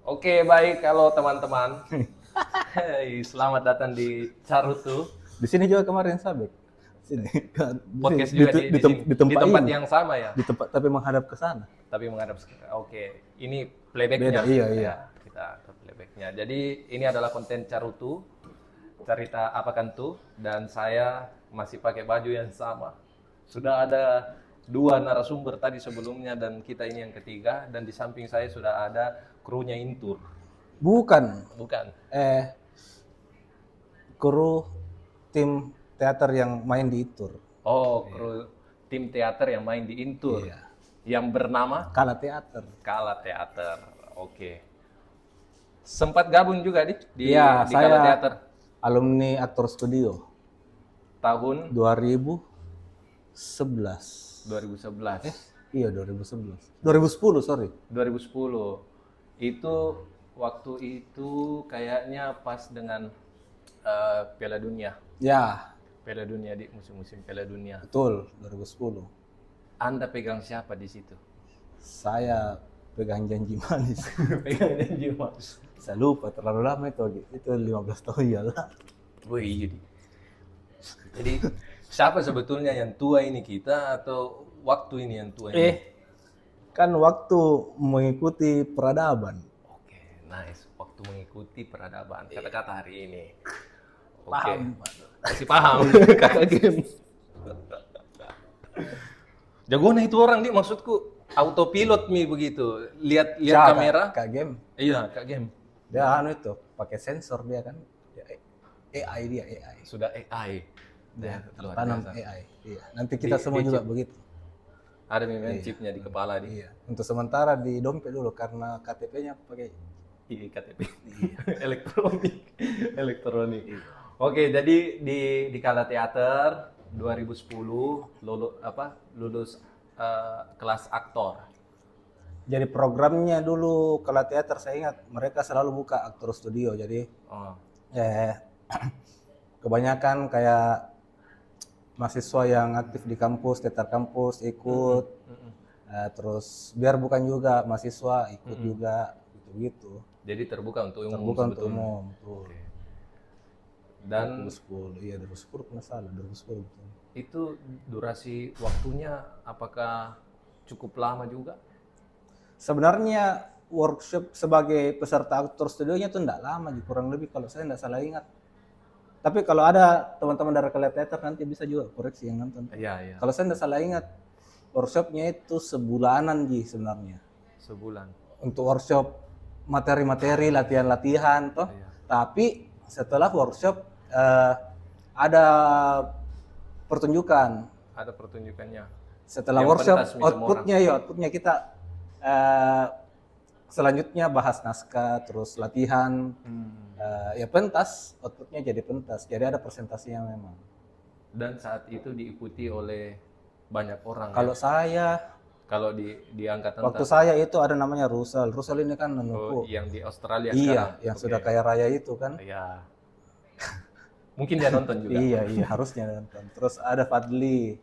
Oke, baik. Halo teman-teman. Hey, selamat datang di Carutu Di sini juga kemarin Sabek. Sini kan podcast juga di sini. di Di tempat tempat ini. yang sama ya, Di tempat tapi menghadap ke sana. tapi menghadap. Oke, ini Beda, playbacknya. iya Ya, iya. kita ke playbacknya. Jadi ini adalah konten Carutu, cerita apa kan tuh, dan saya masih pakai baju yang sama. Sudah ada dua narasumber tadi sebelumnya dan kita ini yang ketiga, dan di samping saya sudah ada krunya Intur. Bukan Bukan. kru tim teater yang main di Itur. Oh, kru tim teater yang main di Intur. Iya. Yang bernama Kala Teater. Kala Teater. Oke. Sempat gabung juga Iya, di saya Kala Teater alumni aktor studio tahun 2011. 2011. Iya, 2011. 2010, sorry. 2010. Itu waktu itu kayaknya pas dengan Piala Dunia. Ya, Piala Dunia di musim-musim Piala Dunia. betul, 2010. Anda pegang siapa di situ? Saya pegang janji manis. Pegang janji Mas. Saya lupa terlalu lama itu 15 tahun ya lah. Wih, jadi siapa sebetulnya yang tua ini, kita atau waktu ini yang tua ini? Kan waktu mengikuti peradaban. Oke, nice. Waktu mengikuti peradaban. Kata-kata hari ini. Oke. Paham. Masih paham. Kakak game. Jagoan itu orang nih, maksudku autopilot nih begitu. Lihat Cak, kamera. Kak game. Iya, Kak game. Dia itu pakai sensor dia kan. AI dia AI. Sudah AI. Dia Luar tertanam biasa. AI. Iya. Nanti kita semua di juga chip. begitu. Ada memang chipnya di kepala di. Iya. Untuk sementara di dompet dulu karena KTP-nya pakai Iya, KTP. Elektronik. Elektronik. Oke, jadi di Kala Teater 2010 lulus kelas aktor. jadi programnya dulu Kala Teater saya ingat mereka selalu buka aktor studio. Jadi Oh, kebanyakan kayak mahasiswa yang aktif di kampus, teater kampus ikut. Terus biar bukan juga mahasiswa ikut juga gitu-gitu. jadi terbuka untuk umum Terbuka untuk sebetulnya. umum, betul. Dan 2010, iya 2010 pernah salah, 2010 betul. itu durasi waktunya apakah cukup lama juga? Sebenarnya workshop sebagai peserta aktor studionya tuh enggak lama, kurang lebih kalau saya enggak salah ingat. Tapi kalau ada teman-teman dari Kala Teater nanti bisa juga koreksi yang nonton. Iya, iya. Kalau saya enggak salah ingat, workshopnya itu sebulanan sebenarnya. Sebulan. Untuk workshop materi-materi, latihan-latihan toh. Iya. Tapi setelah workshop ada pertunjukan. Ada pertunjukannya. Setelah Yang workshop pentas minum outputnya kita selanjutnya bahas naskah, terus latihan. Ya pentas, outputnya jadi pentas. Jadi ada presentasinya memang. Dan saat itu diikuti oleh banyak orang. Kalau saya Kalau di angkatan waktu saya itu ada namanya Rusal. Rusal ini kan yang di Australia iya, sekarang. yang sudah kaya raya itu kan. Iya. Mungkin dia nonton juga. Iya, harusnya nonton. Terus ada Fadli.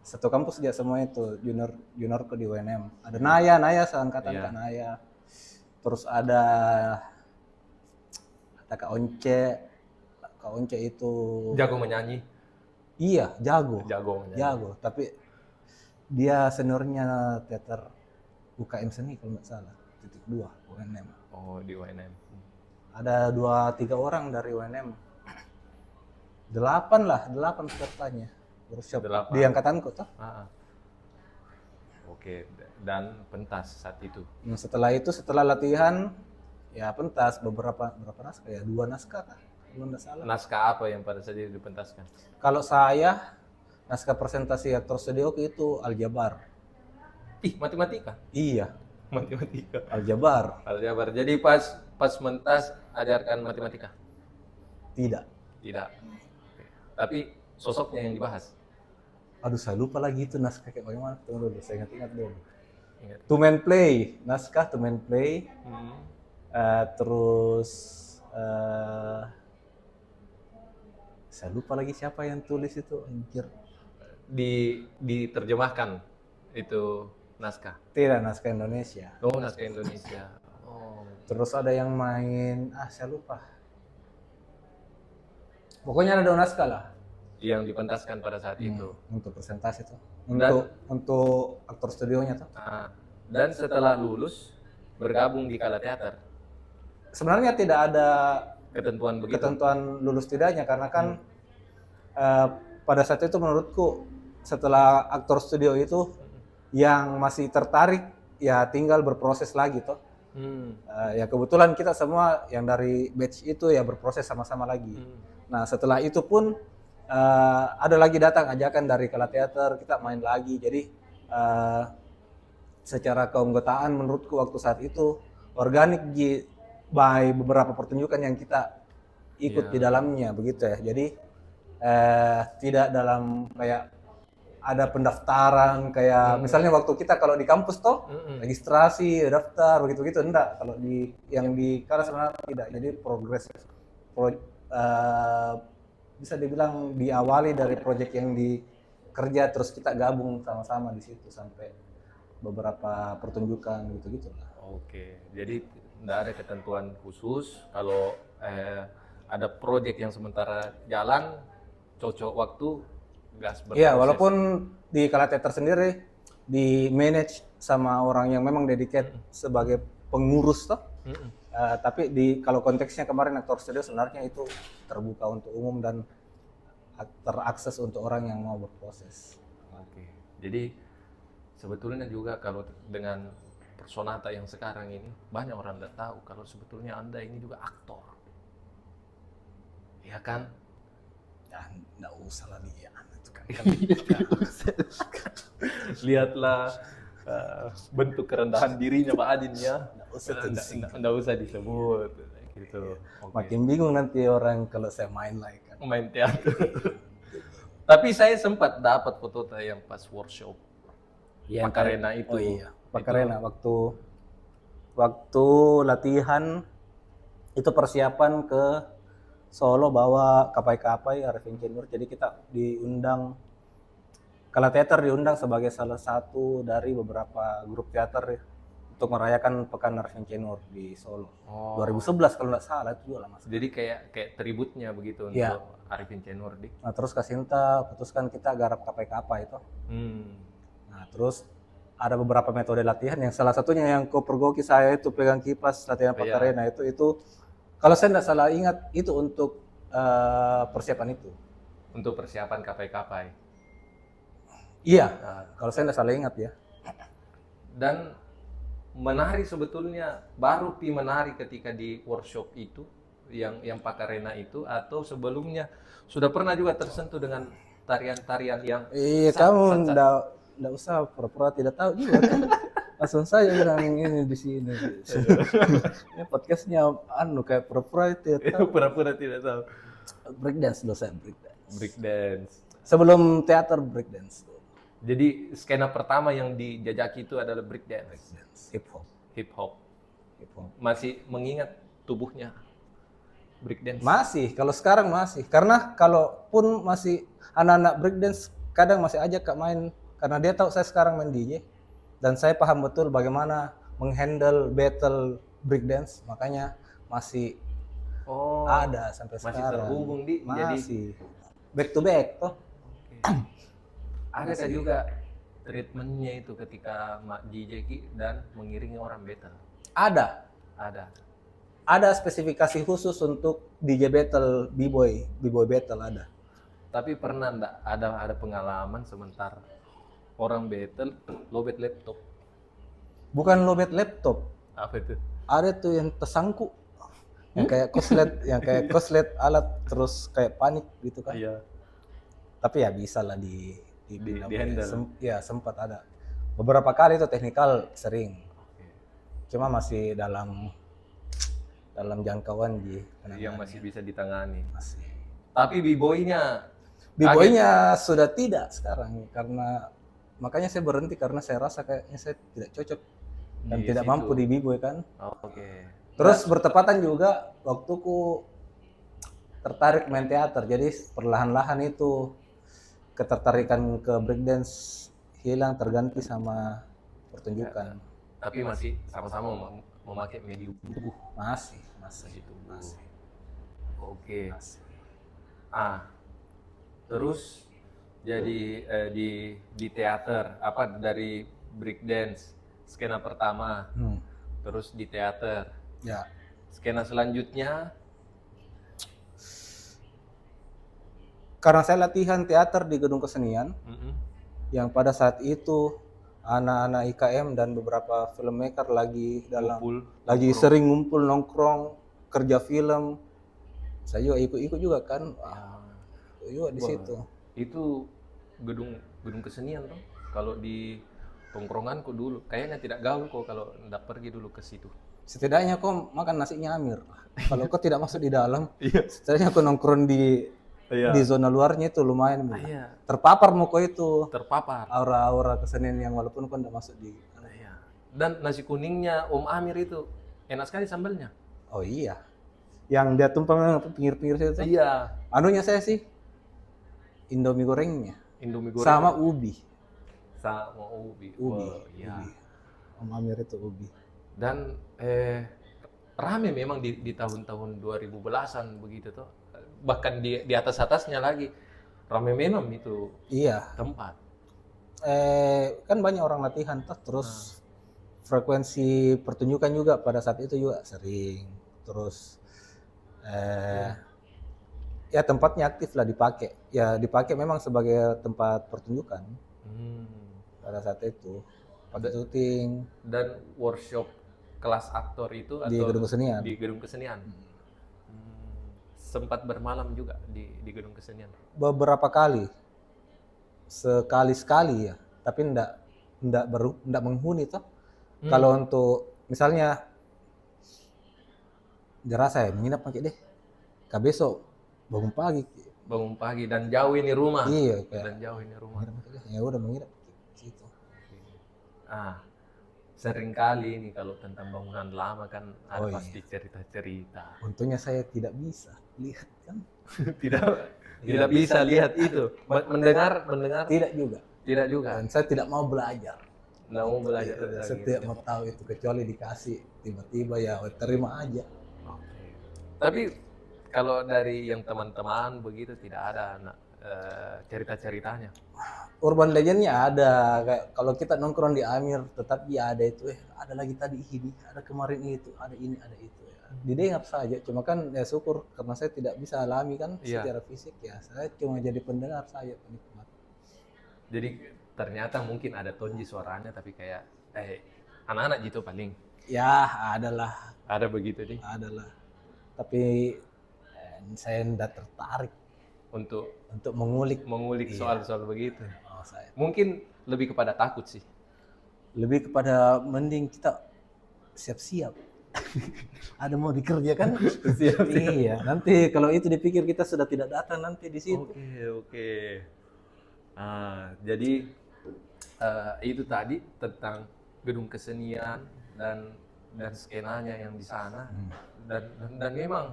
Satu kampus dia semua itu, juniorku di UNM. Ada Naya seangkatan Iya. Kak Naya. Terus ada Kak Once. Kak Once itu Jago menyanyi. iya, jago. Jago menyanyi. Jago, tapi dia seniornya teater UKM seni kalau nggak salah, .2 UNM. Oh, di UNM. Ada 2-3 orang dari UNM. 8 pesertanya workshop 8. di angkatanku toh. Oke, dan pentas saat itu. Setelah latihan ya pentas berapa naskah ya, 2 naskah kah? Kalau nggak salah. Naskah apa yang pada saat itu dipentaskan? Kalau saya naskah presentasi aktor studio itu Aljabar. Ih, matematika. Iya, Matematika. Aljabar. Aljabar. Jadi pas mentas ajarkan matematika? Tidak. Tidak. Oke. Tapi sosoknya yang dibahas. Aduh, saya lupa lagi itu naskah kayak bagaimana. Tunggu dulu, saya ingat dulu. Ingat. To Man Play, naskah To Man Play. Terus saya lupa lagi siapa yang tulis itu, anjir. Diterjemahkan itu naskah. Tidak, naskah Indonesia. Oh, naskah Indonesia. Terus ada yang main, saya lupa. Pokoknya ada Donaska lah. Yang dipentaskan pada saat itu. Untuk presentasi tuh. Dan- Untuk aktor studionya tuh. Dan setelah lulus bergabung di Kala Teater. Sebenarnya tidak ada Ketentuan begitu. ketentuan lulus tidaknya karena kan pada saat itu menurutku setelah aktor studio itu yang masih tertarik ya tinggal berproses lagi toh. Ya kebetulan kita semua yang dari batch itu ya berproses sama-sama lagi. Nah setelah itu pun ada lagi datang ajakan dari Kala Teater, kita main lagi. Jadi secara keanggotaan menurutku waktu saat itu organik by beberapa pertunjukan yang kita ikut di dalamnya begitu ya. Jadi tidak dalam kayak ada pendaftaran kayak misalnya waktu kita kalau di kampus toh registrasi daftar begitu-gitu enggak, kalau di yang di Kala sebenarnya tidak. Jadi progres bisa dibilang diawali dari proyek yang dikerja terus kita gabung sama-sama di situ sampai beberapa pertunjukan gitu-gitu lah. Oke, jadi tidak ada ketentuan khusus kalau ada proyek yang sementara jalan cocok waktu gas berproses. Iya, walaupun di Kala Teater sendiri di manage sama orang yang memang dedicated sebagai pengurus toh. Tapi kalau konteksnya kemarin aktor studio sebenarnya itu terbuka untuk umum dan terakses untuk orang yang mau berproses. Oke, jadi sebetulnya juga kalau dengan personata yang sekarang ini banyak orang tidak tahu kalau sebetulnya Anda ini juga aktor, ya kan? Ya, nggak usah lah dia itu kan. Lihatlah bentuk kerendahan dirinya Pak Adin ya. Nggak usah disebut gitu. Oke. Makin bingung nanti orang kalau saya main lagi kan. Main teater. Tapi saya sempat dapat foto yang pas workshop Pakarena itu. Oh iya, Pakarena waktu latihan itu persiapan ke Solo bawa kapai-kapai Arifin Cenur. Jadi kita diundang, Kala Teater diundang sebagai salah satu dari beberapa grup teater untuk merayakan Pekan Arifin Cenur di Solo. 2011 kalau nggak salah, itu juga lama. Jadi kayak tributnya begitu untuk Iya. Arifin Cenur dik. Nah terus Kasinta putuskan kita garap kapai-kapai itu. Nah terus ada beberapa metode latihan yang salah satunya yang kopergoki saya itu pegang kipas latihan Pakarena itu kalau saya tidak salah ingat itu untuk persiapan itu. Untuk persiapan kapai-kapai. Iya, kalau saya tidak salah ingat ya. Dan menari sebetulnya baru menari ketika di workshop itu yang Pakarena itu, atau sebelumnya sudah pernah juga tersentuh dengan tarian-tarian yang Iya, kamu nggak usah pura-pura tidak tahu juga kan. Langsung saja bilang ini di sini. Ini podcastnya kayak pura-pura itu ya tahu. pura-pura tidak tahu. Breakdance loh saya breakdance. Breakdance. Sebelum teater breakdance. Jadi skena pertama yang dijajaki itu adalah breakdance. Hip hop. Hip hop. Masih mengingat tubuhnya breakdance? Masih, kalau sekarang masih. Karena kalaupun masih anak-anak breakdance kadang masih ajak Kak main karena dia tahu saya sekarang main DJ dan saya paham betul bagaimana menghandle battle breakdance, makanya masih ada sampai masih sekarang. terhubung di Masih back to back toh. Ada juga treatmentnya itu ketika DJ dan mengiringi orang battle? Ada spesifikasi khusus untuk DJ battle b-boy battle ada. Tapi pernah enggak ada pengalaman sebentar orang battle lowbat laptop? Bukan lowbat laptop. Apa itu? Ada tuh yang tersangkut. Yang kayak koslet alat terus kayak panik gitu kan. Iya. Tapi ya bisa lah di handle. Ya sempat ada. Beberapa kali itu teknikal sering. Cuma masih dalam jangkauan yang masih bisa ditangani. Masih. Tapi b-boy-nya sudah tidak sekarang karena makanya saya berhenti karena saya rasa kayaknya saya tidak cocok dan tidak mampu di b-boy kan. Oke. Terus bertepatan juga waktuku tertarik main teater, jadi perlahan-lahan itu ketertarikan ke breakdance hilang terganti sama pertunjukan. tapi masih sama-sama memakai medium tubuh. Masih. Masih. Oke. Terus jadi di teater apa dari break dance skena pertama, terus di teater. Ya. Skena selanjutnya Karena saya latihan teater di Gedung Kesenian, yang pada saat itu anak-anak IKM dan beberapa filmmaker lagi sering ngumpul nongkrong kerja film. Saya juga ikut juga kan. Juga di situ. Itu gedung kesenian tuh. Kalau di tongkronganku dulu kayaknya tidak gaul kok kalau ndak pergi dulu ke situ. Setidaknya kok makan nasi nyamir. Kalau kok tidak masuk di dalam, setidaknya kok nongkrong di zona luarnya itu lumayan. Terpapar muka itu. Terpapar. Aura-aura kesenian yang walaupun kok tidak masuk di. Dan nasi kuningnya Om Amir itu enak sekali sambalnya. Oh iya. Yang dia tumpang pinggir-pinggir situ. Iya. Anunya saya sih Indomie gorengnya. Indomie goreng. Sama ubi. Ubi. Iya. Om Amir itu ubi. Dan rame memang di tahun-tahun 2010-an begitu tuh. Bahkan di atas-atasnya lagi rame memang itu. Iya. Tempat. Kan banyak orang latihan terus frekuensi pertunjukan juga pada saat itu juga sering. Terus ya tempatnya aktif lah dipakai. Ya dipakai memang sebagai tempat pertunjukan. Pada saat itu pada syuting dan workshop kelas aktor itu di atau Gedung Kesenian. Di Gedung Kesenian. Sempat bermalam juga di Gedung Kesenian. Beberapa kali. Sekali ya, tapi enggak menghuni toh. Kalau untuk misalnya jarang saya menginap pakai deh. Besok bangun pagi dan jauh ini rumah. Iya, dan jauh ini rumah. Ya udah menginap situ. Sering kali ini kalau tentang bangunan lama kan ada pasti cerita-cerita. Untungnya saya tidak bisa lihat kan. tidak bisa lihat itu. Mendengar tidak juga. Tidak juga. Dan saya tidak mau belajar. Nggak mau belajar. Setiap mau tahu itu kecuali dikasih tiba-tiba ya terima aja. Tapi kalau dari yang teman-teman begitu tidak ada cerita-ceritanya. Urban legendnya ada, kayak kalau kita nongkrong di Amir tetap ya ada itu, ada lagi tadi ini, ada kemarin itu, ada ini, ada itu ya. Didengar saja, cuma kan ya syukur karena saya tidak bisa alami kan secara fisik ya, saya cuma jadi pendengar saja, penikmat. Jadi ternyata mungkin ada tonji suaranya tapi kayak anak-anak gitu paling. Ya adalah. Ada begitu nih. Adalah. Tapi saya tidak tertarik untuk mengulik soal-soal begitu. Mungkin lebih kepada takut sih. Lebih kepada mending kita siap-siap. Ada mau dikerjakan? Siap. Iya. Nanti kalau itu dipikir kita sudah tidak datang nanti di situ. Oke. Jadi itu tadi tentang gedung kesenian dan skenanya yang di sana dan memang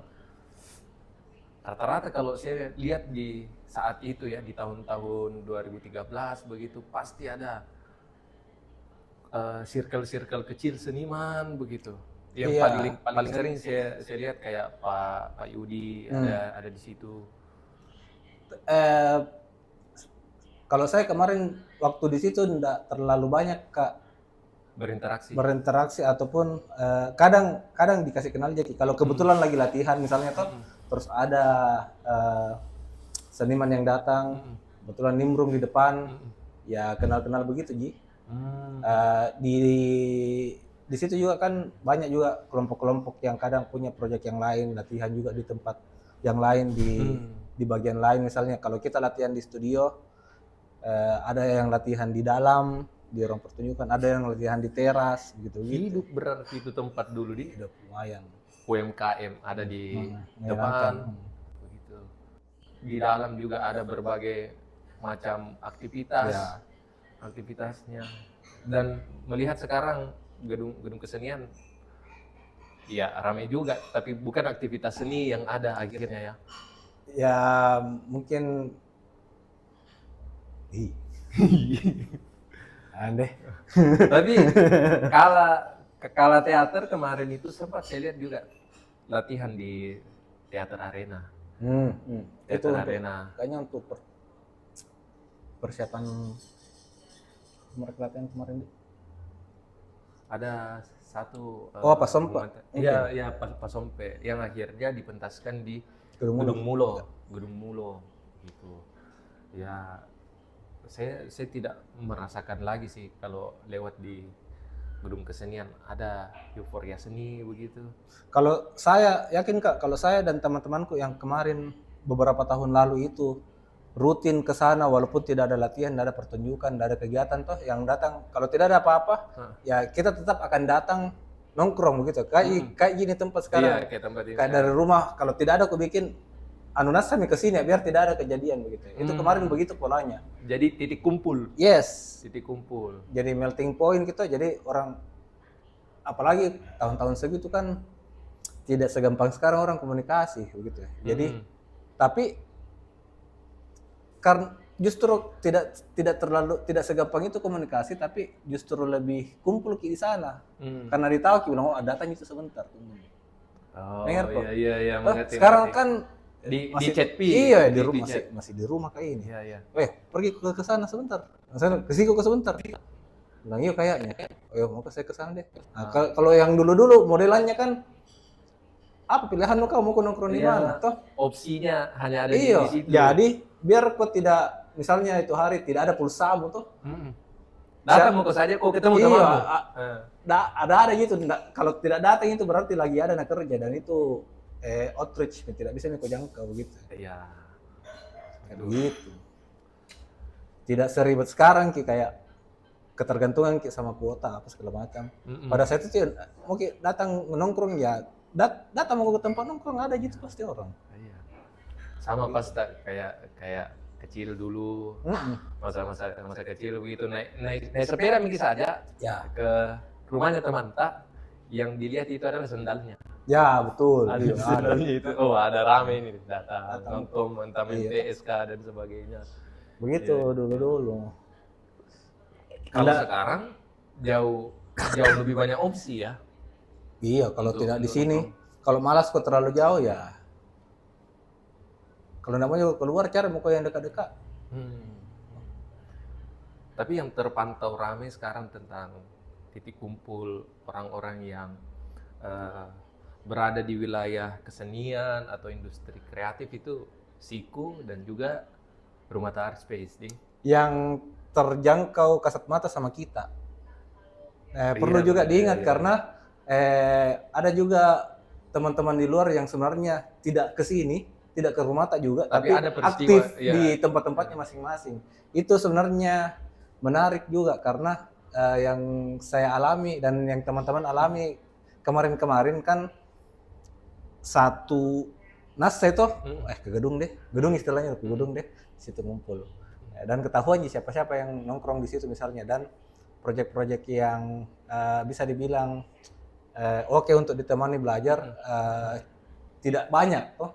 rata-rata kalau saya lihat di saat itu ya di tahun-tahun 2013 begitu pasti ada circle-circle kecil seniman begitu. Yang paling sering saya lihat kayak Pak Yudi ada di situ. Kalau saya kemarin waktu di situ enggak terlalu banyak Kak berinteraksi ataupun kadang dikasih kenal jadi kalau kebetulan lagi latihan misalnya terus ada seniman yang datang kebetulan nimbrung di depan ya kenal begitu Ji. Di situ juga kan banyak juga kelompok-kelompok yang kadang punya proyek yang lain, latihan juga di tempat yang lain di bagian lain misalnya kalau kita latihan di studio ada yang latihan di dalam di ruang pertunjukan, ada yang latihan di teras gitu. Hidup berarti itu tempat dulu di hidup lumayan. UMKM ada di depan begitu. Di dalam juga ada berbagai macam aktivitasnya. Dan melihat sekarang gedung kesenian ya ramai juga, tapi bukan aktivitas seni yang ada akhirnya ya. Ya mungkin aneh. Tapi kala teater kemarin itu sempat saya lihat juga latihan di teater arena. Itu Teater untuk, arena. kayaknya untuk persiapan mereka latihan kemarin. Ada satu Oh, Pak Sompa. Iya, iya Pak Sompe yang akhirnya dipentaskan di Gedung Mulo gitu. Ya saya tidak merasakan lagi sih kalau lewat di gedung kesenian ada euforia seni begitu. Kalau saya yakin Kak, kalau saya dan teman-temanku yang kemarin beberapa tahun lalu itu rutin ke sana walaupun tidak ada latihan, tidak ada pertunjukan, tidak ada kegiatan toh yang datang. Kalau tidak ada apa-apa, ya kita tetap akan datang nongkrong begitu. Kayak gini tempat sekarang. Iya, kayak tempat ini. Kayak dari rumah, kalau tidak ada aku bikin kami ke sini biar tidak ada kejadian begitu. Itu kemarin begitu polanya. Jadi titik kumpul. Yes. Titik kumpul. Jadi melting point kita, jadi orang apalagi tahun-tahun segitu kan tidak segampang sekarang orang komunikasi begitu ya. Jadi tapi karena justru tidak segampang itu komunikasi, tapi justru lebih kumpul di sana. Karena ditahu bilang datang itu sebentar. Oh iya mengerti. Sekarang kan di masih, chat iya di rumah masih di rumah kayak ini. Iya. Pergi ke sana sebentar. Saya ke situ sebentar. Bilang iya kayaknya. Mau saya ke sana deh. Nah, kalau yang dulu modelannya kan apa pilihan lo kamu mau nongkrong di mana? Toh opsinya hanya ada di situ. Jadi biar kok tidak misalnya itu hari tidak ada pulsamu tuh. Datang mau ke saja kok ketemu temanmu. Ada gitu. Kalau tidak datang itu berarti lagi ada nak kerja dan itu outreach tidak bisa kau jangkau begitu. Iya. Begitu. Tidak seribet sekarang kayak ketergantungan sama kuota apa segala macam. Pada saat itu mau datang nongkrong ya datang mau ke tempat nongkrong ada gitu pasti orang. Iya. Sama pas kayak kecil dulu, masa kecil begitu naik sepeda mungkin saja ke rumahnya teman tak yang dilihat itu adalah sendalnya. Ya betul. Sendalnya itu ada rame ini datang nonton entah main PSK dan sebagainya. Begitu dulu. Kalau sekarang jauh lebih banyak opsi ya. Iya, kalau tidak di sini, kalau malas kok terlalu jauh ya. Kalau namanya keluar cari muka yang dekat-dekat. Tapi yang terpantau ramai sekarang tentang titik kumpul orang-orang yang berada di wilayah kesenian atau industri kreatif itu Siku dan juga Rumata Art Space, Ding. Yang terjangkau kasat mata sama kita. Perlu juga diingat karena ada juga teman-teman di luar yang sebenarnya tidak ke sini, tidak ke Rumata juga, tapi ada aktif di tempat-tempatnya masing-masing. Itu sebenarnya menarik juga karena yang saya alami dan yang teman-teman alami kemarin-kemarin kan satu saya itu ke gedung istilahnya ke gedung deh, situ ngumpul. Dan ketahuan siapa-siapa yang nongkrong di situ misalnya, dan proyek-proyek yang bisa dibilang oke untuk ditemani belajar tidak banyak toh.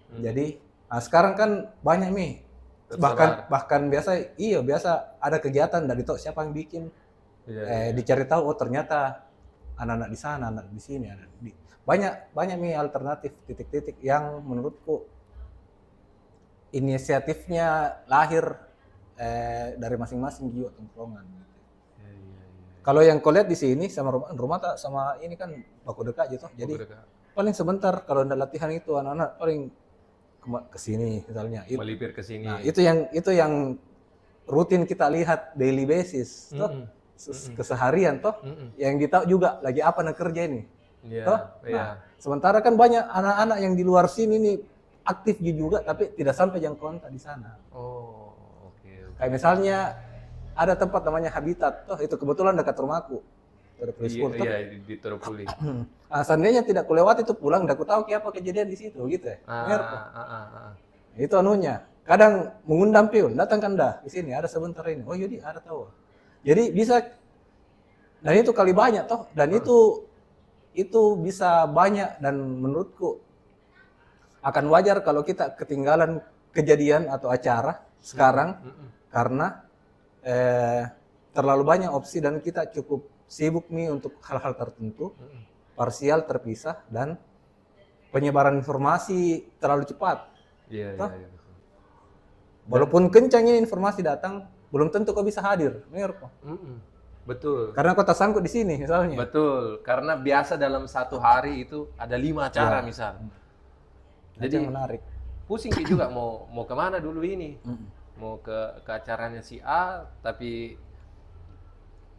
Jadi sekarang kan banyak nih. Bahkan biasa ada kegiatan dari toh siapa yang bikin. Dicari tahu ternyata anak-anak di sana, anak di sini, banyak nih alternatif titik-titik yang menurutku inisiatifnya lahir dari masing-masing jiwa tongkrongan. Kalau yang kau lihat di sini sama rumah sama ini kan baku dekat gitu. Jadi paling sebentar kalau ada latihan itu anak-anak paling ke sini misalnya. Melipir ke sini. Nah, itu yang rutin kita lihat daily basis toh. Keseharian toh. Yang kita juga lagi apa nak kerja ini. Toh? Nah, sementara kan banyak anak-anak yang di luar sini nih aktif juga tapi tidak sampai jangkauan di sana. Oke. Kayak misalnya ada tempat namanya Habitat, itu kebetulan dekat rumahku. Iya, di Toropuli. Seandainya tidak kulewat itu pulang, aku tahu apa kejadian di situ gitu ya. Itu anunya. Kadang mengundang pion, datang kan dah di sini ada sebentar ini. Oh yudi ada tahu. Jadi bisa, dan itu kali banyak toh, dan itu bisa banyak, dan menurutku akan wajar kalau kita ketinggalan kejadian atau acara sekarang karena terlalu banyak opsi dan kita cukup sibuk nih untuk hal-hal tertentu, parsial terpisah dan penyebaran informasi terlalu cepat. Iya, Toh? iya, iya. Walaupun kencangnya informasi datang, belum tentu kau bisa hadir, benar kok. Betul. Karena kau tersangkut di sini misalnya. Betul, karena biasa dalam satu hari itu ada 5 acara misal. Jadi yang menarik. Pusing Ki juga mau kemana dulu ini? Mau ke acaranya si A, tapi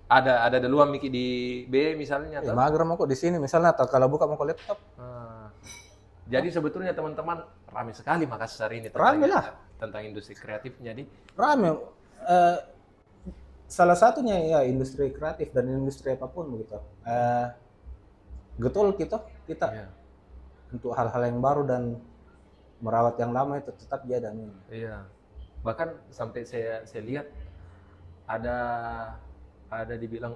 ada duluan Miki di B misalnya. Ya, mager mau kok di sini misalnya, atau kalau buka mau ke laptop. Jadi sebetulnya teman-teman ramai sekali Makassar ini Ramai lah. tentang industri kreatifnya di. Rame. Salah satunya ya industri kreatif dan industri apapun begitu. Getol kita untuk hal-hal yang baru dan merawat yang lama itu tetap jalan. Iya. Bahkan sampai saya lihat ada dibilang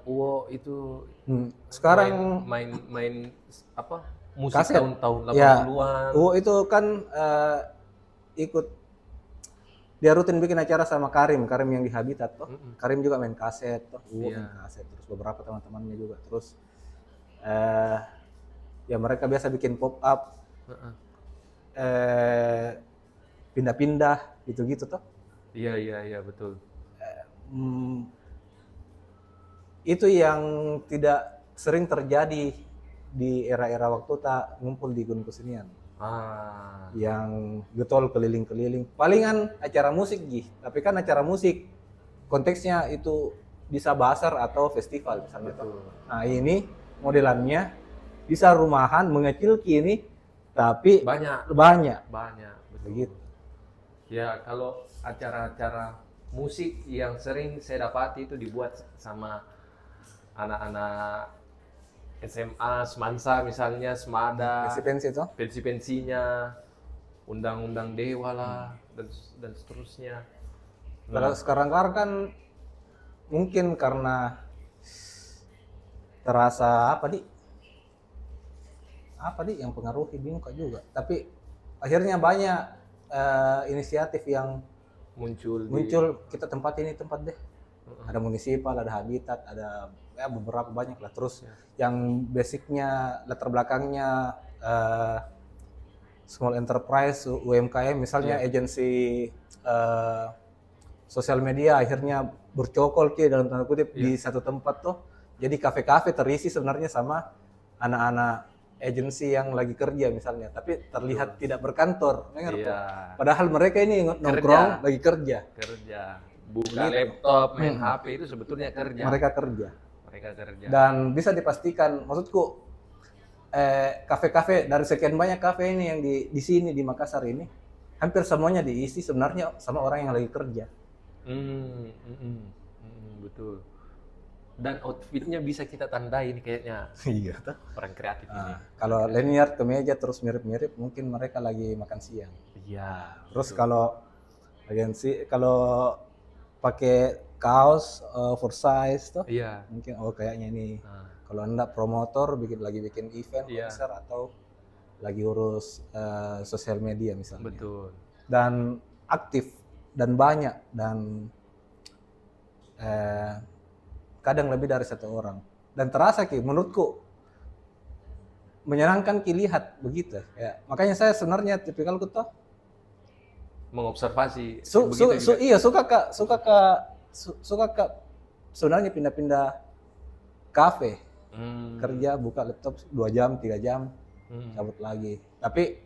itu sekarang main apa musik kaset. tahun-tahun 80-an. Ya, itu kan ikut dia rutin bikin acara sama Karim yang di Habitat toh. Karim juga main kaset toh. Main kaset, terus beberapa teman-temannya juga. Terus ya mereka biasa bikin pop up. Pindah-pindah gitu-gitu toh. Iya betul. Itu yang tidak sering terjadi di era-era waktu tak ngumpul di Gunung Kesenian. Yang getol keliling-keliling. Palingan acara musik tapi kan acara musik konteksnya itu bisa basar atau festival misalnya. Nah ini modelannya bisa rumahan mengecil kini, tapi banyak begitu. Ya kalau acara-acara musik yang sering saya dapati itu dibuat sama anak-anak SMA, Semansa misalnya, Semada, pensi-pensinya, undang-undang dewa lah, dan seterusnya. Kalau sekarang kan mungkin karena terasa apa di yang pengaruhi bingung juga. Tapi akhirnya banyak inisiatif yang muncul kita tempat deh. Ada munisipal, ada habitat, ada ya beberapa banyak lah. Terus yang basicnya latar belakangnya small enterprise, UMKM misalnya, agensi sosial media akhirnya bercokol dalam tanda kutip di satu tempat tuh. Jadi kafe-kafe terisi sebenarnya sama anak-anak agensi yang lagi kerja misalnya, tapi terlihat tidak berkantor. Padahal mereka ini nongkrong lagi kerja. Buka laptop, main HP itu sebetulnya kerja. Mereka kerja. Dan bisa dipastikan, maksudku kafe-kafe dari sekian banyak kafe ini yang di sini di Makassar ini, hampir semuanya diisi sebenarnya sama orang yang lagi kerja. Betul. Dan outfitnya bisa kita tandai ini kayaknya. Iya. Orang kreatif ini. Kalau linear kemeja terus mirip-mirip, mungkin mereka lagi makan siang. Iya. Terus kalau agensi, kalau pakai kaos oversize tuh, mungkin kayaknya ini. Kalau enggak promotor lagi bikin event besar atau lagi urus sosial media misalnya. Betul. Dan aktif dan banyak dan kadang lebih dari satu orang. Dan terasa menurutku menyenangkan lihat begitu. Ya, makanya saya sebenarnya tipikalku tuh mengobservasi. Iya, suka ke sebenarnya pindah-pindah kafe. Kerja buka laptop 2 jam 3 jam cabut lagi. Tapi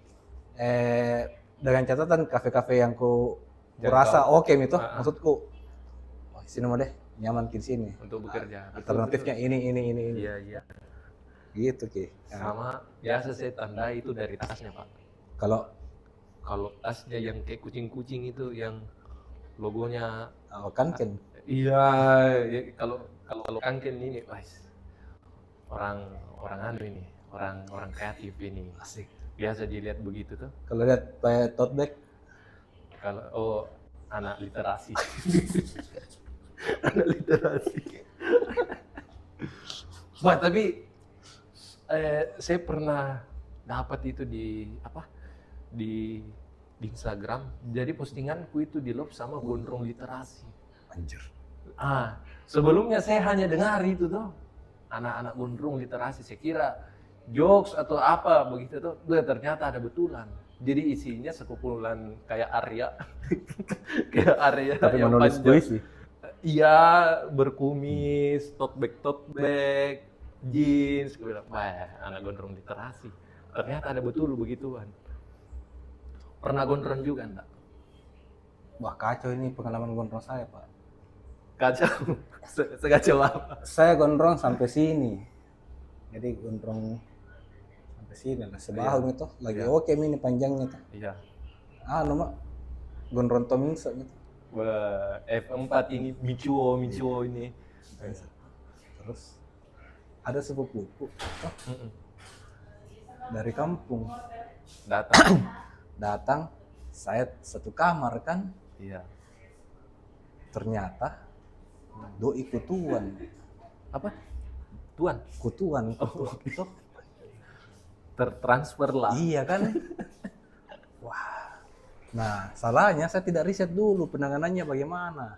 dengan catatan kafe-kafe yang ku rasa oke itu, maksudku sini mau deh nyaman di sini untuk bekerja. Alternatifnya ini. Iya. Gitu Ki. Sama biasa saya tandai itu dari tasnya Pak. Kalau tasnya yang kayak kucing-kucing itu yang logonya Kanken. Iya, kalau Kanken ini, orang kreatif ini. Asik. Biasa dilihat begitu tuh. Kalau lihat pakai tote bag, kalau anak literasi. Anak literasi. Tapi saya pernah dapat itu di Instagram. Jadi postinganku itu di love sama gondrong literasi. Anjir. Sebelumnya saya hanya dengar itu tuh, anak-anak gondrong literasi, saya kira jokes atau apa begitu tuh, ternyata ada betulan. Jadi isinya sekumpulan kayak Arya, kayak Arya Tapi yang menulis panjang. puisi. Iya, berkumis, tote bag, jeans. Gue bilang, wah, anak gondrong literasi. Ternyata ada betul begituan. Pernah gondrong juga enggak? Wah, kacau ini pengalaman gondrong saya, Pak. Kacau. Sekacau apa? Saya gondrong sampai sini. Jadi gondrong sampai sini lah sebahu itu lagi Iya. oke ini panjangnya tuh. Iya. Mak gondrong tomingse gitu. Wah, F4 ini Michuo ini. Terus ada sepupuku Mm-mm. dari kampung Datang. saya satu kamar kan, Iya. ternyata doi kutuan Apa? Tuan. kutuan itu. Tertransfer lah. Iya kan. Wah, nah salahnya saya tidak riset dulu penanganannya bagaimana.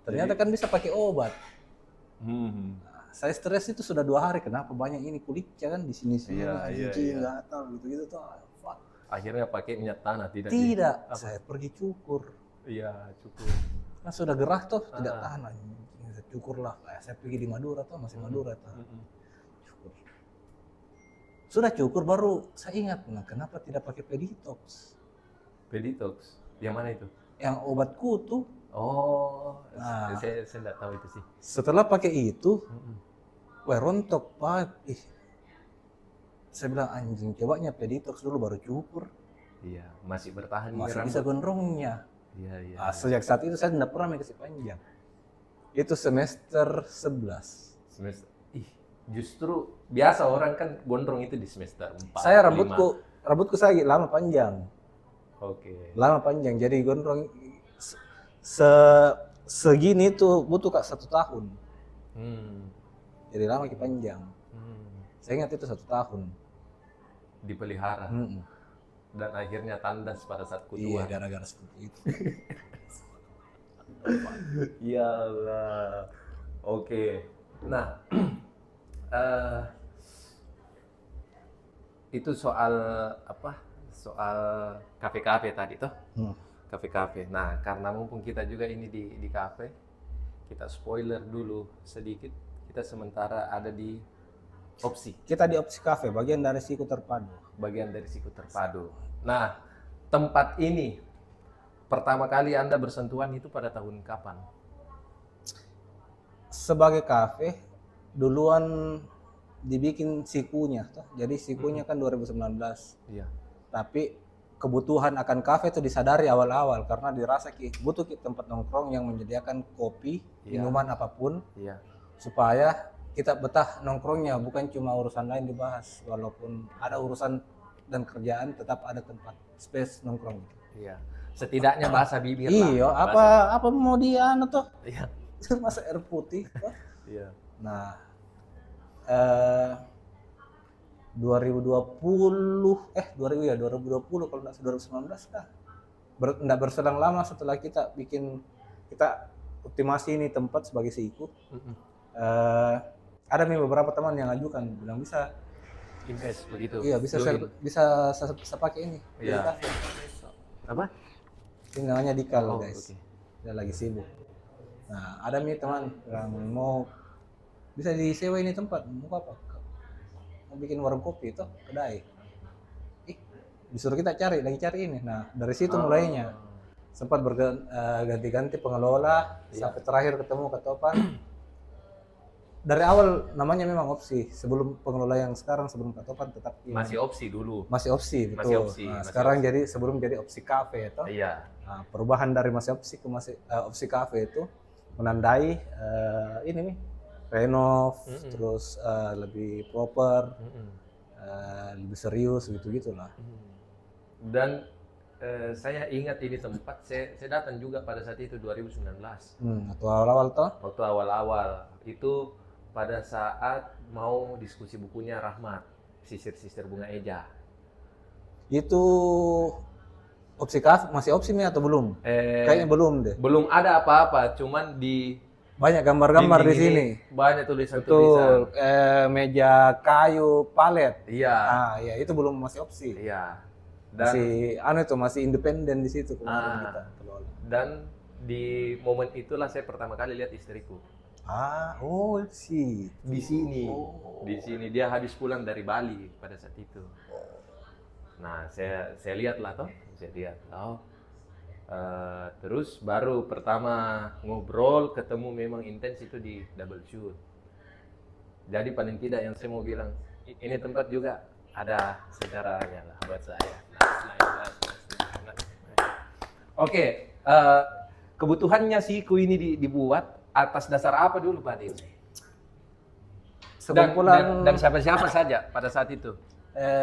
Ternyata kan bisa pakai obat. Hmm. Saya stres itu sudah 2 hari. Kenapa banyak ini kulitnya kan di sini Iya, iya. gatal gitu tuh. Fuck. Akhirnya pakai minyak tanah tidak? Tidak, Apa? saya pergi cukur. Iya, cukup. Kan sudah gerah tuh, tidak tahan anjing. Saya cukur lah. Saya pergi di Madura tuh, masih Madura tuh. Cukur. Sudah cukur baru saya ingat, nah kenapa tidak pakai peditox? Peditox. Yang mana itu? Yang obat kutu. Oh, Nah. saya tidak tahu itu sih. Setelah pakai itu, wah rontok Pak. Saya bilang anjing, cobanya peditox dulu baru cukur. Iya, masih bertahan Masih rambut. bisa gondrongnya. Iya. Sejak saat itu saya tidak pernah kasih panjang. Itu semester 11. Semester. Justru biasa orang kan gondrong itu di semester 4. Saya 5. rambutku saya lama panjang. Oke. Lama panjang, jadi gondrong segini tuh butuh 1 tahun. Jadi lama panjang. Saya ingat itu 1 tahun. Dipelihara. Dan akhirnya tandas pada saat Iya, kutuan. gara-gara seperti itu. Iyalah. Oke. Nah, itu soal apa? Soal kafe-kafe tadi toh? Kafe-kafe. Nah, karena mumpung kita juga ini di kafe, kita spoiler dulu sedikit. Kita sementara ada di Opsi, Kita di Opsi Cafe, bagian dari Siku Terpadu. bagian dari Siku Terpadu. Nah, tempat ini pertama kali Anda bersentuhan itu pada tahun kapan? Sebagai kafe, duluan dibikin sikunya. Toh. Jadi sikunya kan 2019. Iya. Tapi kebutuhan akan kafe itu disadari awal-awal karena dirasa butuh tempat nongkrong yang menyediakan kopi, minuman apapun, supaya kita betah nongkrongnya, bukan cuma urusan lain dibahas. Walaupun ada urusan dan kerjaan, tetap ada tempat space nongkrong. Iya. Setidaknya bahasa bibir Iya, lah. apa mau dia tuh? Iya. Masa air putih. Iya. Nah, 2020 kalau nggak 2019 kah? Nggak berselang lama setelah kita optimasi ini tempat sebagai siku. Ada beberapa teman yang ajukan bilang bisa Invest begitu. iya bisa Join. bisa pakai ini. Iya. Jadi, Apa? ini namanya Dikal Oh, guys. oke. Dia lagi sibuk. Nah, ada teman yang mau bisa disewa ini tempat, mau apa? Mau bikin warung kopi itu, kedai. Disuruh kita cari ini. Nah, dari situ mulainya. Sempat ganti-ganti pengelola sampai terakhir ketemu Katopan. Dari awal namanya memang Opsi. Sebelum pengelola yang sekarang sebelum Katopan tetap Masih opsi dulu. masih Opsi, betul. Masih Opsi, Nah, masih sekarang Opsi. sebelum jadi Opsi Cafe itu. Iya. Nah, perubahan dari masih Opsi ke Opsi Cafe itu menandai ini nih renov, terus lebih proper, lebih serius gitu-gitulah. Dan saya ingat ini tempat, saya datang juga pada saat itu 2019. Atau awal-awal toh? Waktu awal-awal itu pada saat mau diskusi bukunya Rahmat, Sisir-sisir Bunga Eja. Itu Opsi Cafe masih Opsi nih atau belum? Kayaknya belum deh. Belum ada apa-apa, cuman Banyak gambar-gambar di Dinding ini sini. banyak tulisan-tulisan. Betul. Meja kayu, palet. Iya, Ya itu belum masih opsi. iya. Masih masih independen di situ kemarin kita Ah, kelola. dan di momen itulah saya pertama kali lihat istriku. Oh sih. Di sini. Oh. Di sini dia habis pulang dari Bali pada saat itu. Nah, saya lihat lah toh, saya lihat. Oh, terus baru pertama ngobrol, ketemu memang intens itu di double shoot. Jadi paling tidak yang saya mau bilang, ini tempat juga ada sejarahnya lah buat saya. Oke, kebutuhannya siku ini dibuat atas dasar apa dulu Pak Dio? Dan siapa-siapa saja pada saat itu?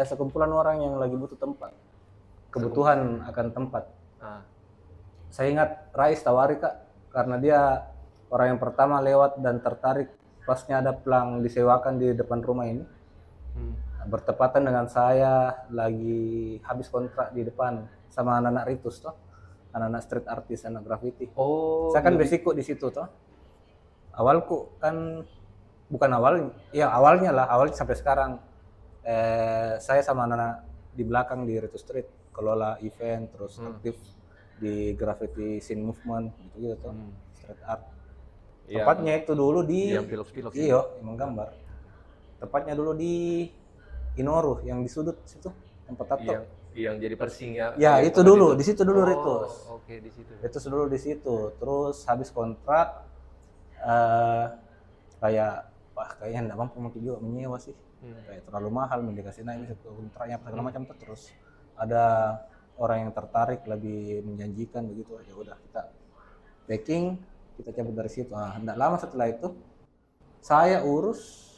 Sekumpulan orang yang lagi butuh tempat. Kebutuhan akan tempat. Ah, Saya ingat Rais tawari Kak, karena dia orang yang pertama lewat dan tertarik pasnya ada pelang disewakan di depan rumah ini. Bertepatan dengan saya lagi habis kontrak di depan sama anak-anak Ritus toh, anak-anak street artist, anak graffiti. Oh, Saya kan basic di situ toh. Awalku kan bukan awalnya sampai sekarang saya sama anak-anak di belakang di Ritus Street kelola event terus aktif di graffiti scene movement gitu toh, street art. Tempatnya itu dulu di yang pilok-pilok iya, emang gambar. Tempatnya dulu di Inoru yang di sudut situ tempat tato. yang jadi persing ya. Ya, itu dulu, di situ dulu Ritus. Oke, di situ. Ritus dulu di situ. Terus habis kontrak kayak kayaknya enggak mampu mungkin juga menyewa sih. Kayak terlalu mahal mendikasih naik kontraknya segala macam tuh. Terus ada orang yang tertarik lebih menjanjikan begitu, ya udah kita packing, kita cabut dari situ. Enggak lama setelah itu saya urus